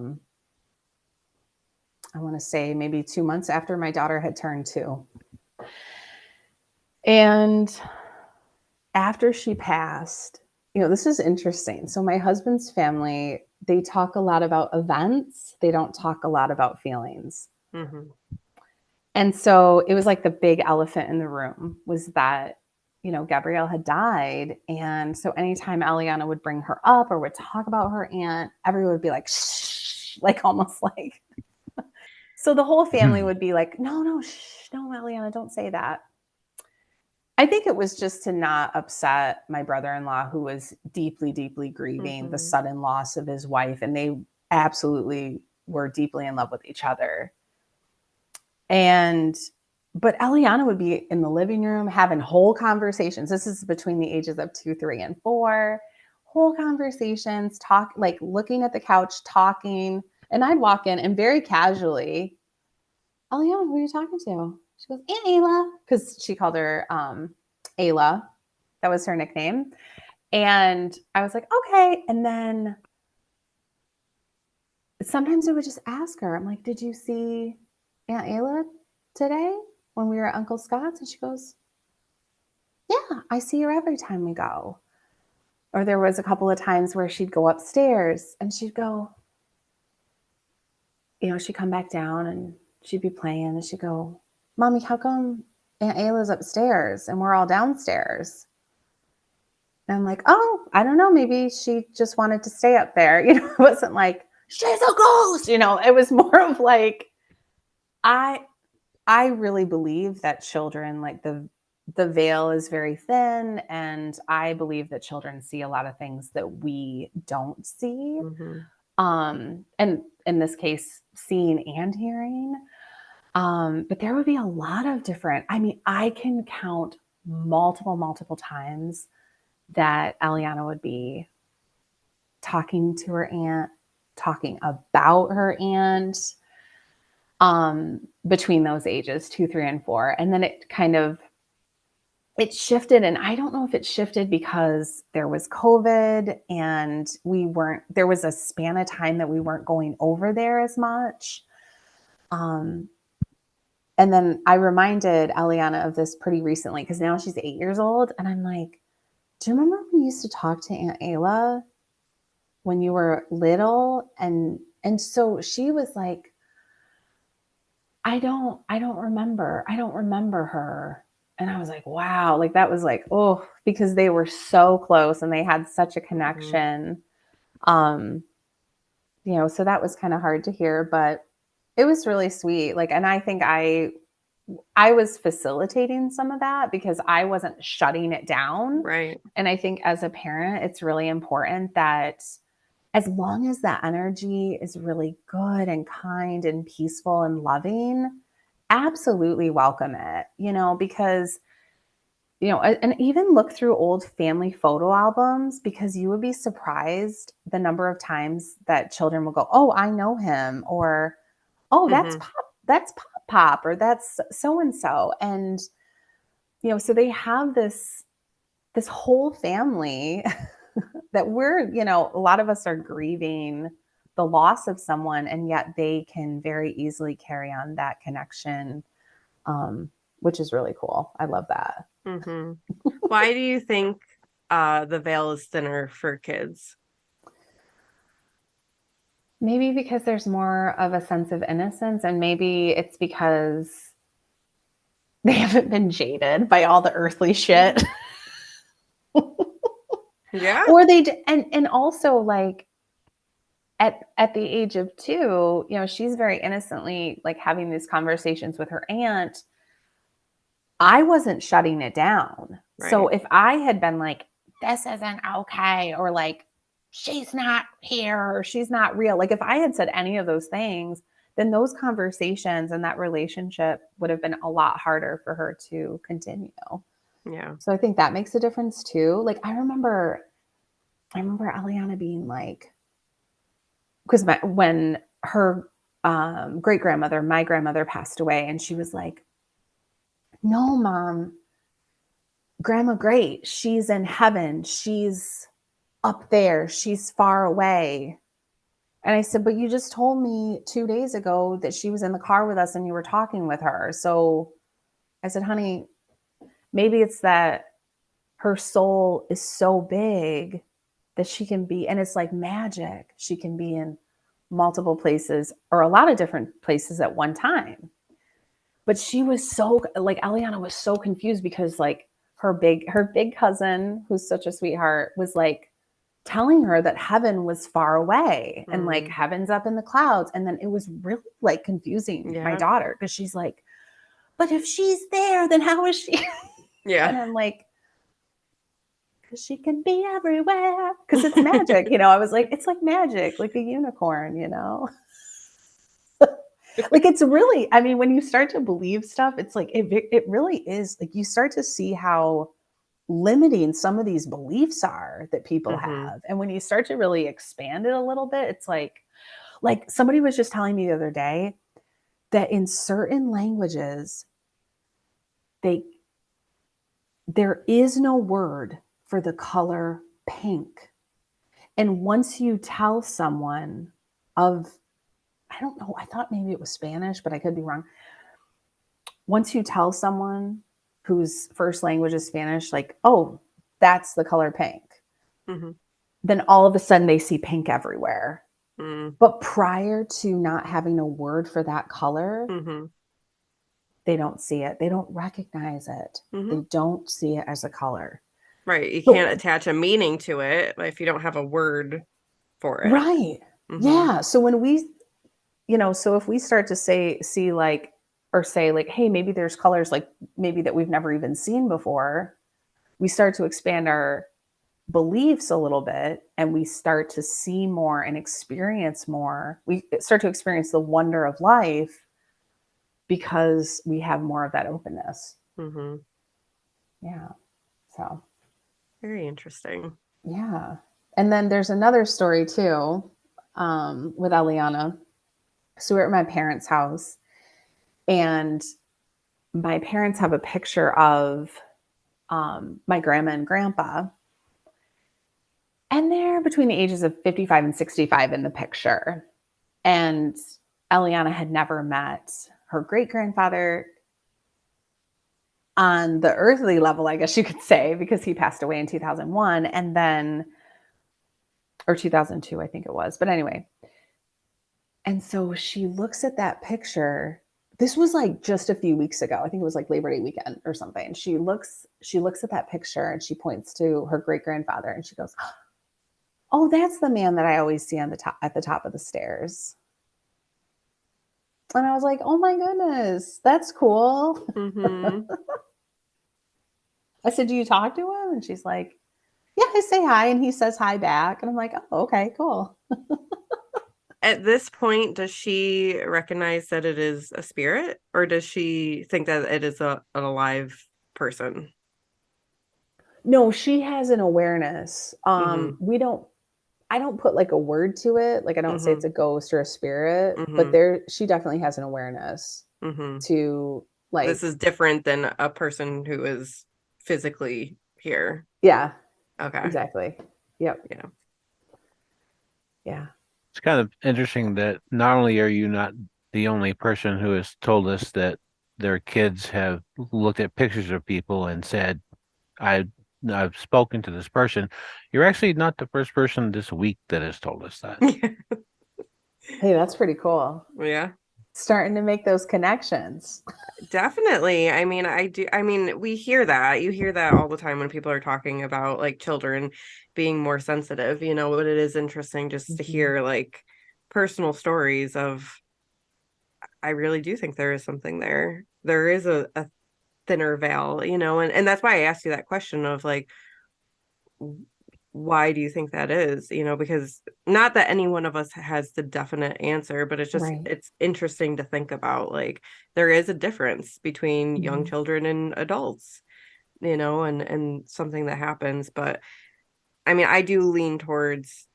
want to say maybe 2 months after my daughter had turned 2. And after she passed, this is interesting. So my husband's family, they talk a lot about events. They don't talk a lot about feelings. And so it was like the big elephant in the room was that, Gabrielle had died. And so anytime Eliana would bring her up or would talk about her aunt, everyone would be like, shh, like almost like. So the whole family would be like, no, no, shh, no, Eliana, don't say that. I think it was just to not upset my brother-in-law, who was deeply, deeply grieving the sudden loss of his wife. And they absolutely were deeply in love with each other. But Eliana would be in the living room having whole conversations. This is between the ages of 2, 3, and 4. Whole conversations, like looking at the couch, talking. And I'd walk in and very casually, Eliana, who are you talking to? She goes, Aunt Ayla, because she called her Ayla. That was her nickname. And I was like, okay. And then sometimes I would just ask her, I'm like, did you see Aunt Ayla today when we were at Uncle Scott's? And she goes, yeah, I see her every time we go. Or there was a couple of times where she'd go upstairs and she'd go, she'd come back down and she'd be playing and she'd go, Mommy, how come Aunt Ayla's upstairs and we're all downstairs? And I'm like, oh, I don't know. Maybe she just wanted to stay up there. It wasn't like, she's a ghost. It was more of like, I really believe that children, like the veil is very thin. And I believe that children see a lot of things that we don't see. And in this case, seeing and hearing. But there would be a lot of different, I can count multiple times that Eliana would be talking to her aunt, talking about her aunt, between those ages, 2, 3, and 4. And then it shifted. And I don't know if it shifted because there was COVID and there was a span of time that we weren't going over there as much. And then I reminded Eliana of this pretty recently because now she's 8 years old. And I'm like, do you remember when you used to talk to Aunt Ayla when you were little? And so she was like, I don't remember. I don't remember her. And I was like, wow, like that was like, oh, because they were so close and they had such a connection. So that was kind of hard to hear, but it was really sweet. Like, and I think I was facilitating some of that because I wasn't shutting it down. Right. And I think as a parent, it's really important that as long as that energy is really good and kind and peaceful and loving, absolutely welcome it, because, and even look through old family photo albums because you would be surprised the number of times that children will go, oh, I know him, or, oh, that's Pop, or that's so-and-so. And, so they have this whole family that a lot of us are grieving the loss of someone, and yet they can very easily carry on that connection, which is really cool. I love that. Why do you think the veil is thinner for kids? Maybe because there's more of a sense of innocence, and maybe it's because they haven't been jaded by all the earthly shit. Yeah. Or and also like at the age of 2, she's very innocently like having these conversations with her aunt. I wasn't shutting it down. Right. So if I had been like, this isn't okay, or like, she's not here, or she's not real. Like if I had said any of those things, then those conversations and that relationship would have been a lot harder for her to continue. Yeah. So I think that makes a difference too. Like I remember Eliana being like, because when her great grandmother, my grandmother, passed away, and she was like, no, Mom, Grandma Great, she's in heaven. She's up there. She's far away. And I said, but you just told me 2 days ago that she was in the car with us and you were talking with her. So I said, honey, maybe it's that her soul is so big that she can be, and it's like magic. She can be in multiple places or a lot of different places at one time. But she was so like, Eliana was so confused because like her big cousin, who's such a sweetheart, was like telling her that heaven was far away and like heaven's up in the clouds. And then it was really like confusing my daughter because she's like, but if she's there, then how is she? Yeah. And I'm like, because she can be everywhere. Because it's magic. I was like, it's like magic, like a unicorn, like it's really, I mean, when you start to believe stuff, it's like, it really is like you start to see how limiting some of these beliefs are that people Mm-hmm. have. And when you start to really expand it a little bit, it's like somebody was just telling me the other day that in certain languages, they there is no word for the color pink. And once you tell someone of, I don't know, I thought maybe it was Spanish, but I could be wrong. Once you tell someone whose first language is Spanish, like, oh, that's the color pink, Mm-hmm. then all of a sudden they see pink everywhere. Mm-hmm. But prior to not having a word for that color, Mm-hmm. they don't see it. They don't recognize it. Mm-hmm. They don't see it as a color. Right. You can't So, attach a meaning to it if you don't have a word for it. right. Mm-hmm. Yeah. So when so if we start to see like, or say like, hey, maybe there's colors like maybe that we've never even seen before, we start to expand our beliefs a little bit and we start to see more and experience more. We start to experience the wonder of life because we have more of that openness. Mm-hmm. Yeah. So, Very interesting. yeah. And then there's another story too, with Eliana. So we're at my parents' house, and my parents have a picture of my grandma and grandpa, and they're between the ages of 55 and 65 in the picture. And Eliana had never met her great grandfather on the earthly level, I guess you could say, because he passed away in 2001 and then, or 2002, I think it was. But anyway, and so she looks at that picture. This was like just a few weeks ago. I think it was like Labor Day weekend or something. She looks at that picture and she points to her great grandfather and she goes, "Oh, that's the man that I always see on the top at the top of the stairs." And I was like, "Oh my goodness, that's cool." Mm-hmm. I said, "Do you talk to him?" And she's like, "Yeah, I say hi and he says hi back." And I'm like, "Oh, okay, cool." At this point, does she recognize that it is a spirit, or does she think that it is an alive person? No, she has an awareness. Mm-hmm. I don't put like a word to it. Like I don't say Mm-hmm. it's a ghost or a spirit, but Mm-hmm. she definitely has an awareness Mm-hmm. to This like, is different than a person who is physically here. yeah, Okay. exactly. Yep. Yeah. Yeah. It's kind of interesting that not only are you not the only person who has told us that their kids have looked at pictures of people and said, I I've spoken to this person. You're actually not the first person this week that has told us that. Hey, that's pretty cool. Yeah. Starting to make those connections. Definitely. I mean, we hear that. You hear that all the time when people are talking about like children being more sensitive, but it is interesting just to Mhm. hear like personal stories of I really do think there is something there. There is a thinner veil, and that's why I asked you that question of like why do you think that is? Because not that any one of us has the definite answer, but Right. it's interesting to think about like there is a difference between young Mhm. children and adults, and something that happens. But I mean, I do lean towards,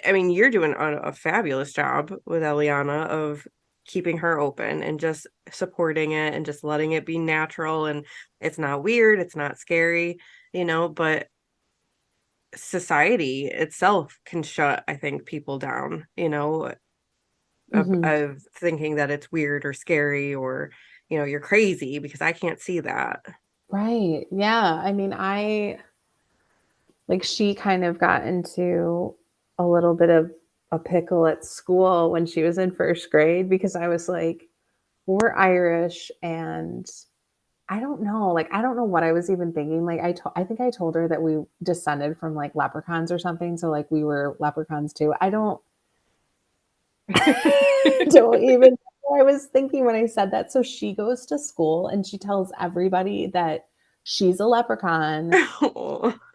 I mean, you're doing a fabulous job with Eliana of keeping her open and just supporting it and just letting it be natural, and it's not weird, it's not scary, but society itself can shut, I think, people down, Mhm. of thinking that it's weird or scary or, you're crazy because I can't see that. Right. Yeah. I mean, she kind of got into a little bit of a pickle at school when she was in first grade because I was like, we're Irish and I don't know what I was even thinking. Like I think I told her that we descended from like leprechauns or something. So like we were leprechauns too. I don't don't even know what I was thinking when I said that. So she goes to school and she tells everybody that she's a leprechaun.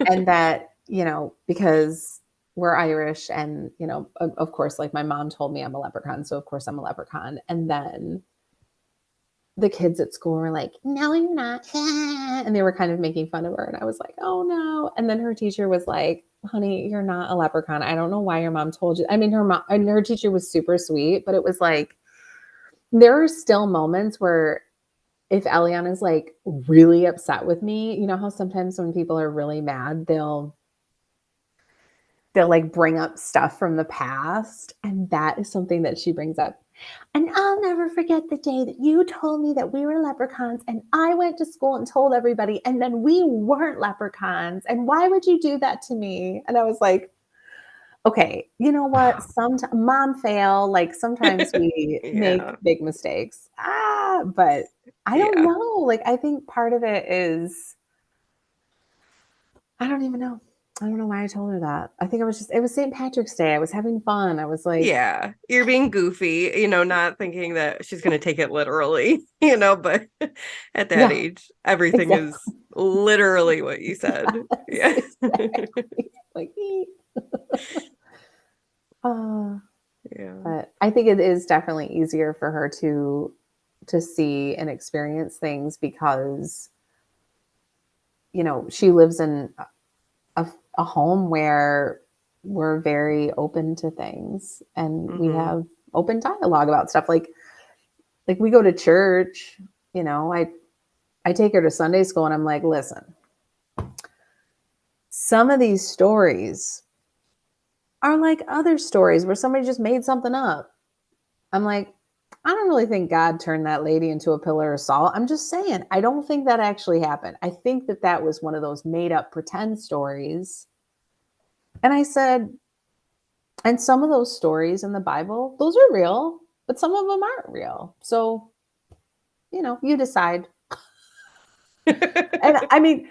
And that, because we're Irish and, of course, like my mom told me I'm a leprechaun. So of course I'm a leprechaun. And then the kids at school were like, no, you're not. And they were kind of making fun of her. And I was like, oh no. And then her teacher was like, honey, you're not a leprechaun. I don't know why your mom told you. I mean, her mom and her teacher was super sweet, but it was like, there are still moments where if Eliana's like really upset with me, you know how sometimes when people are really mad, they'll like bring up stuff from the past. And that is something that she brings up. And I'll never forget the day that you told me that we were leprechauns and I went to school and told everybody and then we weren't leprechauns. And why would you do that to me? And I was like, okay, you know what? Sometimes mom fail. Like sometimes we make Yeah. big mistakes. But I don't Yeah. know. Like I think part of it is I don't even know. I don't know why I told her that. I think it was St. Patrick's Day. I was having fun. I was like, Yeah. You're being goofy, not thinking that she's going to take it literally, but at that yeah, age, everything exactly. is literally what you said. Yeah. Exactly. Like, uh, Yeah. but I think it is definitely easier for her to see and experience things because she lives in a home where we're very open to things and we Hmm. have open dialogue about stuff like we go to church, I take her to Sunday school and I'm like, listen, some of these stories are like other stories where somebody just made something up. I'm like, I don't really think God turned that lady into a pillar of salt. I'm just saying, I don't think that actually happened. I think that that was one of those made up pretend stories. And I said, and some of those stories in the Bible, those are real, but some of them aren't real. So, you decide. And I mean,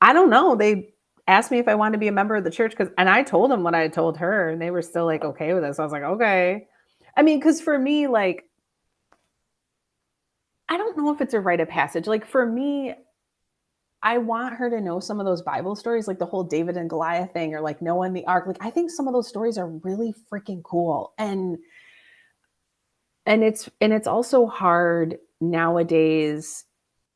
I don't know. They asked me if I wanted to be a member of the church and I told them what I told her and they were still like okay with it. So I was like, okay. I mean, because for me, like, I don't know if it's a rite of passage. Like for me, I want her to know some of those Bible stories, like the whole David and Goliath thing or like Noah and the ark. Like I think some of those stories are really freaking cool. And it's also hard nowadays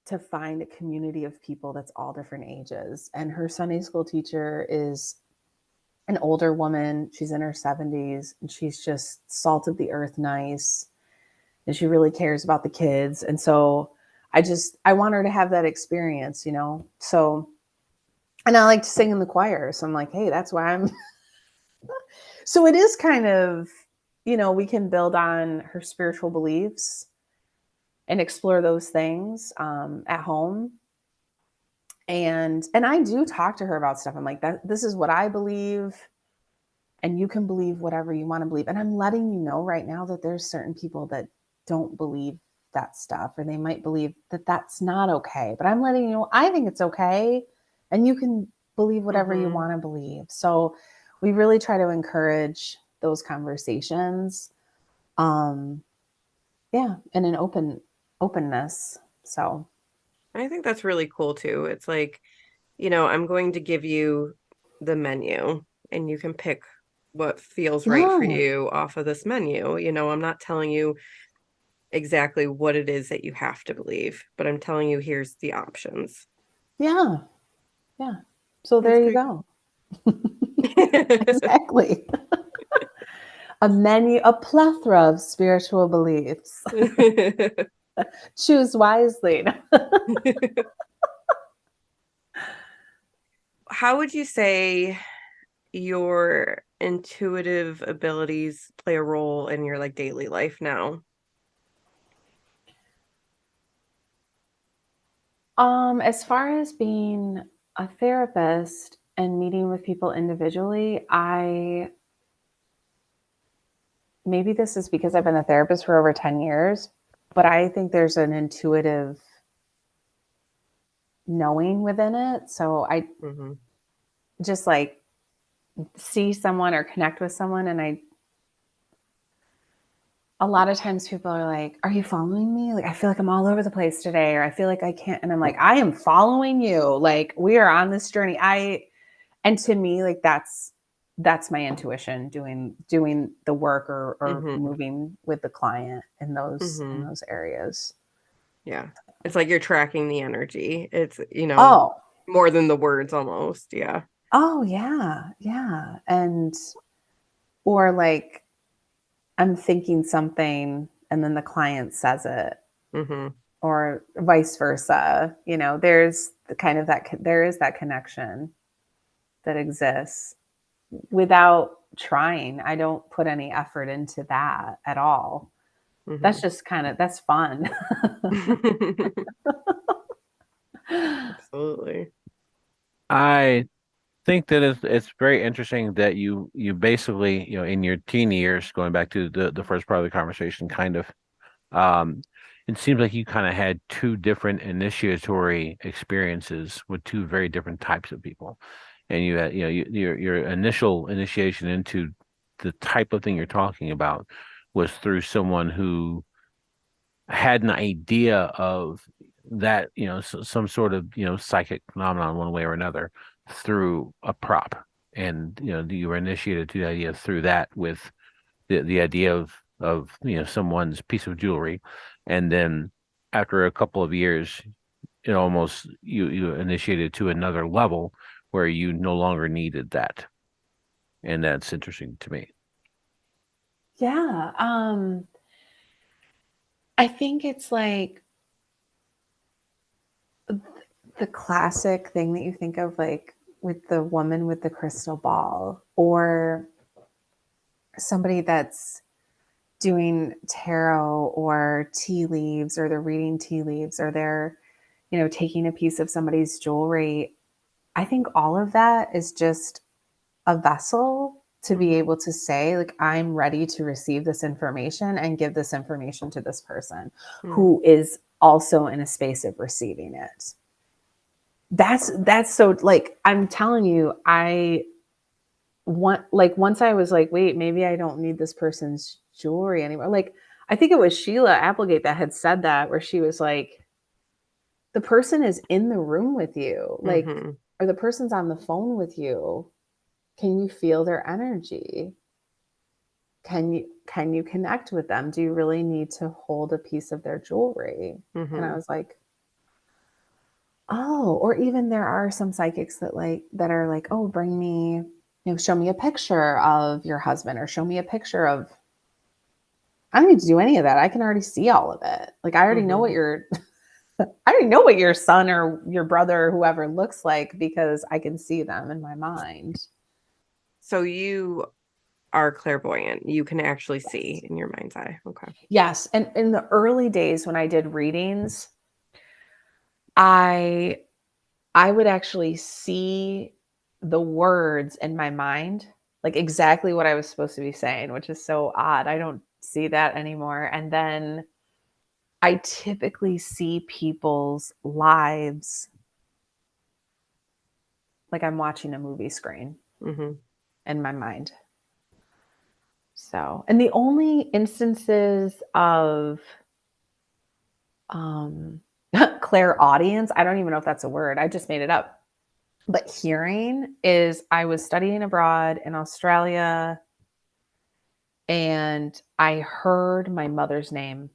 to find a community of people that's all different ages. And her Sunday school teacher is an older woman. She's in her 70s and she's just salt of the earth nice. And she really cares about the kids. And so I want her to have that experience, So, and I like to sing in the choir. So I'm like, hey, that's why I'm. So it is kind of, we can build on her spiritual beliefs and explore those things at home. And I do talk to her about stuff. I'm like, this is what I believe and you can believe whatever you want to believe. And I'm letting you know right now that there's certain people that don't believe that stuff, or they might believe that that's not okay. But I'm letting you know, I think it's okay. And you can believe whatever you Hmm. want to believe. So we really try to encourage those conversations. Um, yeah. And an openness. So I think that's really cool too. It's like, I'm going to give you the menu and you can pick what feels right for yeah, you off of this menu. I'm not telling you exactly what it is that you have to believe, but I'm telling you here's the options. yeah, yeah. So That's there you great. go. Exactly. A menu, a plethora of spiritual beliefs. Choose wisely. How would you say your intuitive abilities play a role in your like daily life now? As far as being a therapist and meeting with people individually, I maybe this is because I've been a therapist for over 10 years, but I think there's an intuitive knowing within it. So I Hmm. just like see someone or connect with someone and a lot of times people are like, are you following me? Like, I feel like I'm all over the place today, or I feel like I can't. And I'm like, I am following you. Like, we are on this journey. And to me, like, that's my intuition doing the work or Mm-hmm. moving with the client in Mm-hmm. those areas. Yeah. It's like you're tracking the energy. It's, Oh, more than the words almost. Yeah. oh yeah. Yeah. And, or like, I'm thinking something and then the client says it, Mm-hmm. or vice versa. There's the kind of there is that connection that exists without trying. I don't put any effort into that at all. That's Mm-hmm. just that's fun. Absolutely. I think that it's very interesting that you basically, in your teen years, going back to the first part of the conversation, kind of, um, it seems like you kind of had two different initiatory experiences with two very different types of people, and you had, your initial initiation into the type of thing you're talking about was through someone who had an idea of that, some sort of, psychic phenomenon one way or another through a prop. And, you were initiated to the idea through that with the idea of, someone's piece of jewelry. And then after a couple of years, it almost, you initiated to another level where you no longer needed that. And that's interesting to me. Yeah. I think it's like the classic thing that you think of, like with the woman with the crystal ball, or somebody that's doing tarot or tea leaves, or they're reading tea leaves, or they're, taking a piece of somebody's jewelry. I think all of that is just a vessel to be Mm-hmm. able to say, like, I'm ready to receive this information and give this information to this person Mm-hmm. who is also in a space of receiving it. That's so, like, I'm telling you, once I was like, wait, maybe I don't need this person's jewelry anymore. Like, I think it was Sheila Applegate that had said that, where she was like, the person is in the room with you, like, Mm-hmm. or the person's on the phone with you. Can you feel their energy? Can you connect with them? Do you really need to hold a piece of their jewelry? And I Mm-hmm. was like, oh. Or even there are some psychics that are like, oh, bring me, show me a picture of your husband, or show me a picture of, I don't need to do any of that. I can already see all of it. Like, I already know Mm-hmm. what your I already know what your son or your brother or whoever looks like, because I can see them in my mind. So you are clairvoyant. You can actually see Yes. in your mind's eye. Okay. Yes. And in the early days when I did readings, I I would actually see the words in my mind, like exactly what I was supposed to be saying, which is so odd. I don't see that anymore. And then I typically see people's lives like I'm watching a movie screen Mm-hmm. in my mind. So, and the only instances of um clairaudience, I don't even know if that's a word. I just made it up. But hearing is, I was studying abroad in Australia, and I heard my mother's name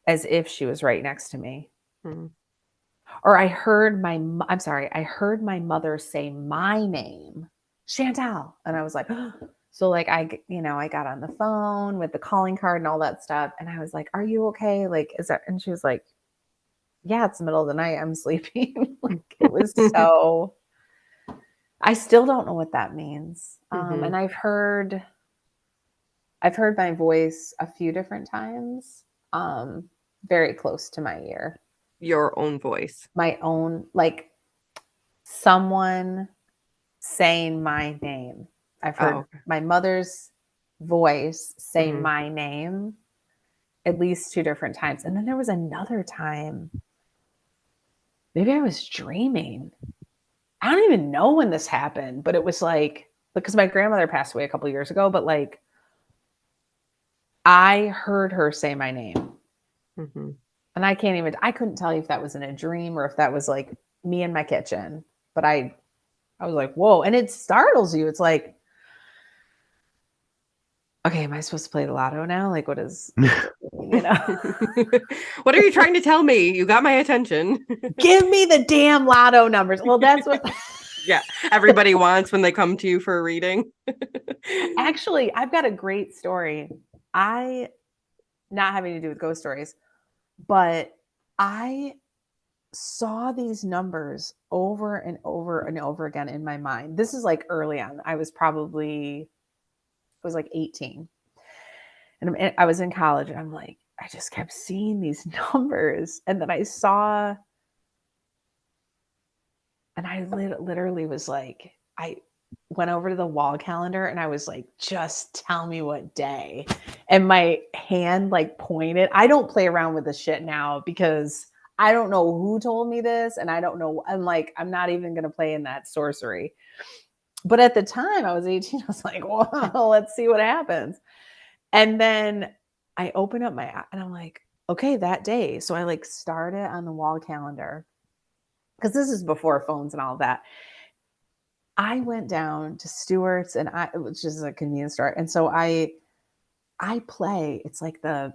as if she was right next to me. Mm-hmm. Or I'm sorry, I heard my mother say my name, Chantel. And I was like, so like, I got on the phone with the calling card and all that stuff. And I was like, are you okay? Like, is that, and she was like, yeah, it's the middle of the night. I'm sleeping. Like, it was so, I still don't know what that means. Mm-hmm. And I've heard my voice a few different times, very close to my ear. Your own voice. My own, like someone saying my name. I've Oh, heard okay. my mother's voice say Mm-hmm. my name at least two different times. And then there was another time, maybe I was dreaming. I don't even know when this happened, but it was like, because my grandmother passed away a couple years ago, but like I heard her say my name. Mm-hmm. And I couldn't tell you if that was in a dream or if that was like me in my kitchen. But I was like, whoa. And it startles you. It's like, okay, am I supposed to play the lotto now? Like, what is, you know? What are you trying to tell me? You got my attention. Give me the damn lotto numbers. Well, that's what. Yeah, everybody wants when they come to you for a reading. Actually, I've got a great story. Not having to do with ghost stories, but I saw these numbers over and over and over again in my mind. This is like early on. I was like 18. And I was in college and I'm like, I just kept seeing these numbers. And then I saw, and I literally was like, I went over to the wall calendar and I was like, just tell me what day. And my hand like pointed. I don't play around with this shit now because I don't know who told me this. And I don't know. I'm like, I'm not even going to play in that sorcery. But at the time I was 18, I was like, well, let's see what happens. And then I open up my app and I'm like, okay, that day. So I like start it on the wall calendar because this is before phones and all that. I went down to Stewart's which is a convenience store. And so I play, it's like the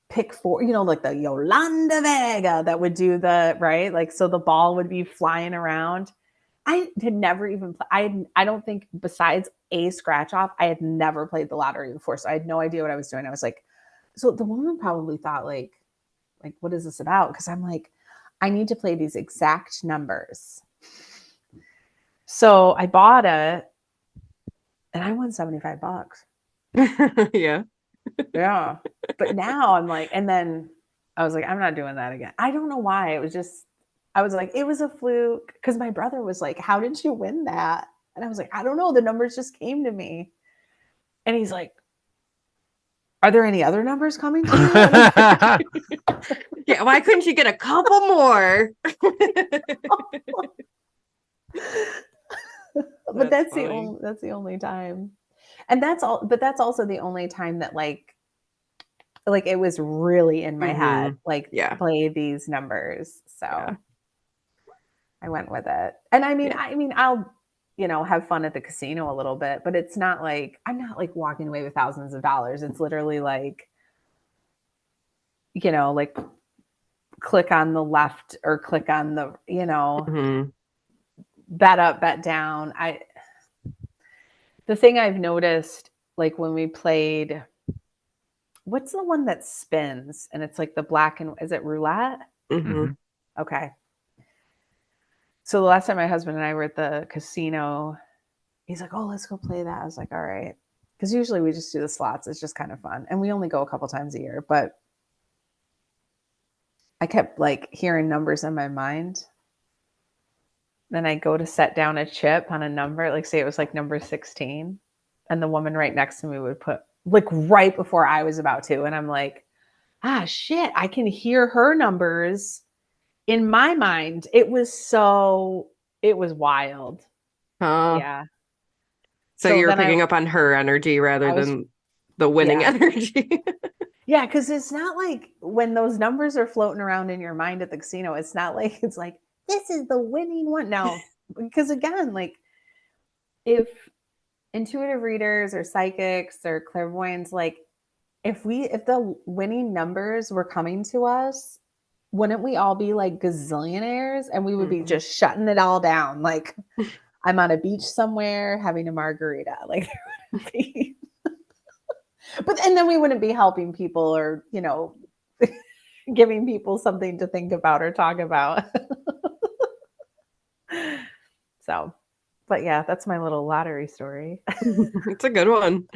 pick four, like the Yolanda Vega that would do the right. Like, so the ball would be flying around. I had never even, I don't think besides a scratch off, I had never played the lottery before. So I had no idea what I was doing. I was like, so the woman probably thought like, what is this about? Cause I'm like, I need to play these exact numbers. So I bought it and I won $75. Yeah. Yeah. But now I'm like, and then I was like, I'm not doing that again. I don't know why. I was like, it was a fluke. Cause my brother was like, how did you win that? And I was like, I don't know. The numbers just came to me. And he's like, are there any other numbers coming to you? And I'm like, Yeah, why couldn't you get a couple more? but That's funny. that's the only time. And that's all, but that's also the only time that like it was really in my head, Mm-hmm. like Yeah. play these numbers. Yeah. So I went with it. And Yeah. I mean, I'll, have fun at the casino a little bit, but it's not like I'm not like walking away with thousands of dollars. It's literally like, like click on the left or click on the, Mm-hmm. bet up, bet down. The thing I've noticed, like when we played, what's the one that spins and it's like the black and is it roulette? Mm-hmm. Okay. So the last time my husband and I were at the casino, he's like, oh, let's go play that. I was like, all right. Because usually we just do the slots. It's just kind of fun. And we only go a couple times a year. But I kept like hearing numbers in my mind. Then I go to set down a chip on a number, like say it was like number 16. And the woman right next to me would put like right before I was about to. And I'm like, shit, I can hear her numbers in my mind. It was wild. Oh, Yeah. so So you're then picking up on her energy rather I was, than the winning yeah. energy. Yeah, because it's not like when those numbers are floating around in your mind at the casino, it's not like it's like, this is the winning one. No, because again, like if intuitive readers or psychics or clairvoyants, like if the winning numbers were coming to us, wouldn't we all be like gazillionaires and we would be Mhm. just shutting it all down? Like I'm on a beach somewhere having a margarita. Like there wouldn't be. And then we wouldn't be helping people or, giving people something to think about or talk about. So, but yeah, that's my little lottery story. It's a good one.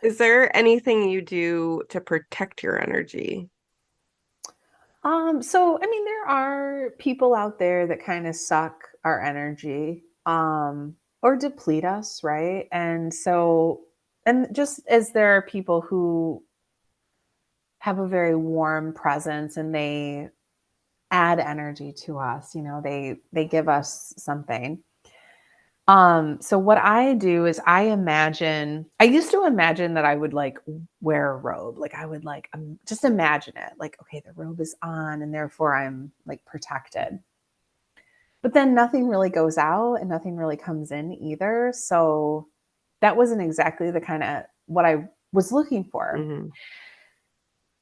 Is there anything you do to protect your energy? So I mean, there are people out there that kind of suck our energy, or deplete us, right? And just as there are people who have a very warm presence and they add energy to us, they give us something. So what I do is I used to imagine that I would like wear a robe. Like I would like just imagine it. Like, okay, the robe is on and therefore I'm like protected. But then nothing really goes out and nothing really comes in either. So that wasn't exactly the kind of what I was looking for. Mm-hmm.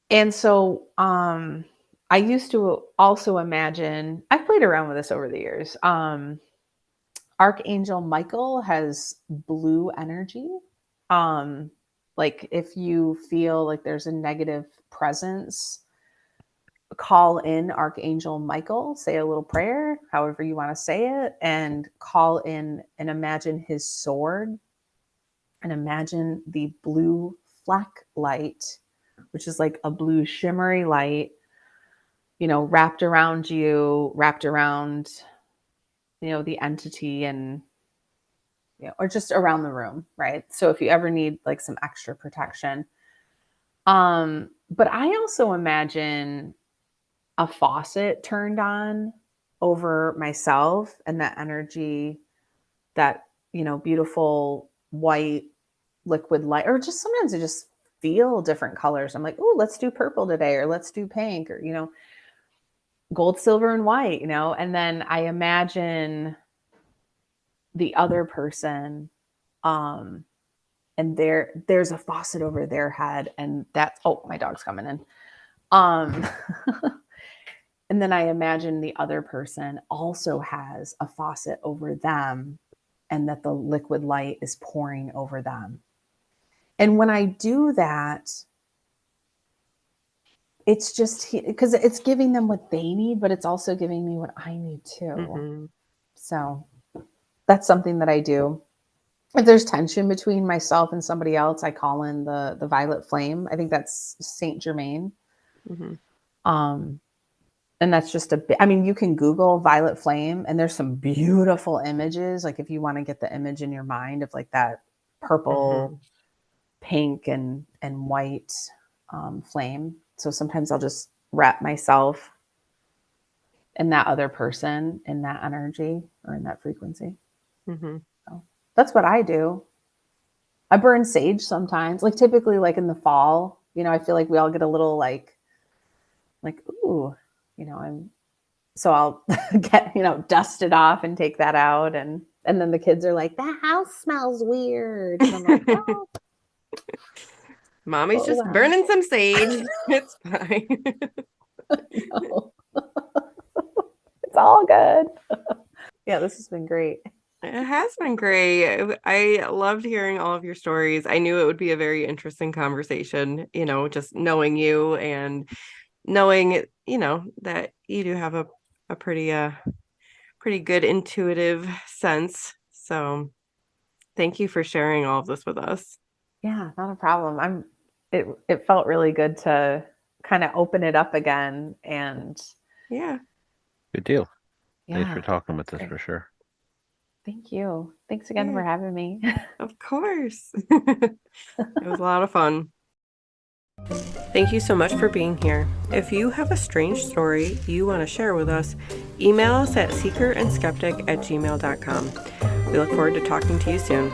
And so I used to also imagine, I've played around with this over the years. Archangel Michael has blue energy. Um, like if you feel like there's a negative presence, call in Archangel Michael, say a little prayer, however you want to say it, and call in and imagine his sword and imagine the blue fleck light, which is like a blue shimmery light, wrapped around you, wrapped around, the entity and or just around the room, right? So if you ever need like some extra protection. But I also imagine a faucet turned on over myself and that energy, that, beautiful white liquid light, or just sometimes I just feel different colors. I'm like, oh, let's do purple today, or let's do pink, or, gold, silver, and white, and then I imagine the other person, um, and there's a faucet over their head, and that's, oh, my dog's coming in. Um, and then I imagine the other person also has a faucet over them, and that the liquid light is pouring over them. And when I do that, it's just because it's giving them what they need, but it's also giving me what I need too. Mm-hmm. So that's something that I do. If there's tension between myself and somebody else, I call in the violet flame. I think that's Saint Germain. Mm-hmm. And that's just a bit, I mean, you can Google violet flame and there's some beautiful images. Like if you want to get the image in your mind of like that purple, Mm-hmm. pink and white flame. So sometimes I'll just wrap myself in that other person, in that energy or in that frequency. Mm-hmm. So that's what I do. I burn sage sometimes, like typically like in the fall, I feel like we all get a little like, ooh, so I'll get, dust it off and take that out. And then the kids are like, that house smells weird. And I'm like, well, Mommy's oh, just well. burning some sage. It's fine. No. It's all good. Yeah, this has been great. It has been great. I loved hearing all of your stories. I knew it would be a very interesting conversation, just knowing you and knowing, that you do have a pretty good intuitive sense. So thank you for sharing all of this with us. Yeah, not a problem. It felt really good to kind of open it up again. And Yeah. Good deal. Thanks for yeah, talking with us great. for sure. Thank you. Thanks again Yeah, for having me. of course. It was a lot of fun. Thank you so much for being here. If you have a strange story you want to share with us, email us at seekerandskeptic@gmail.com. We look forward to talking to you soon.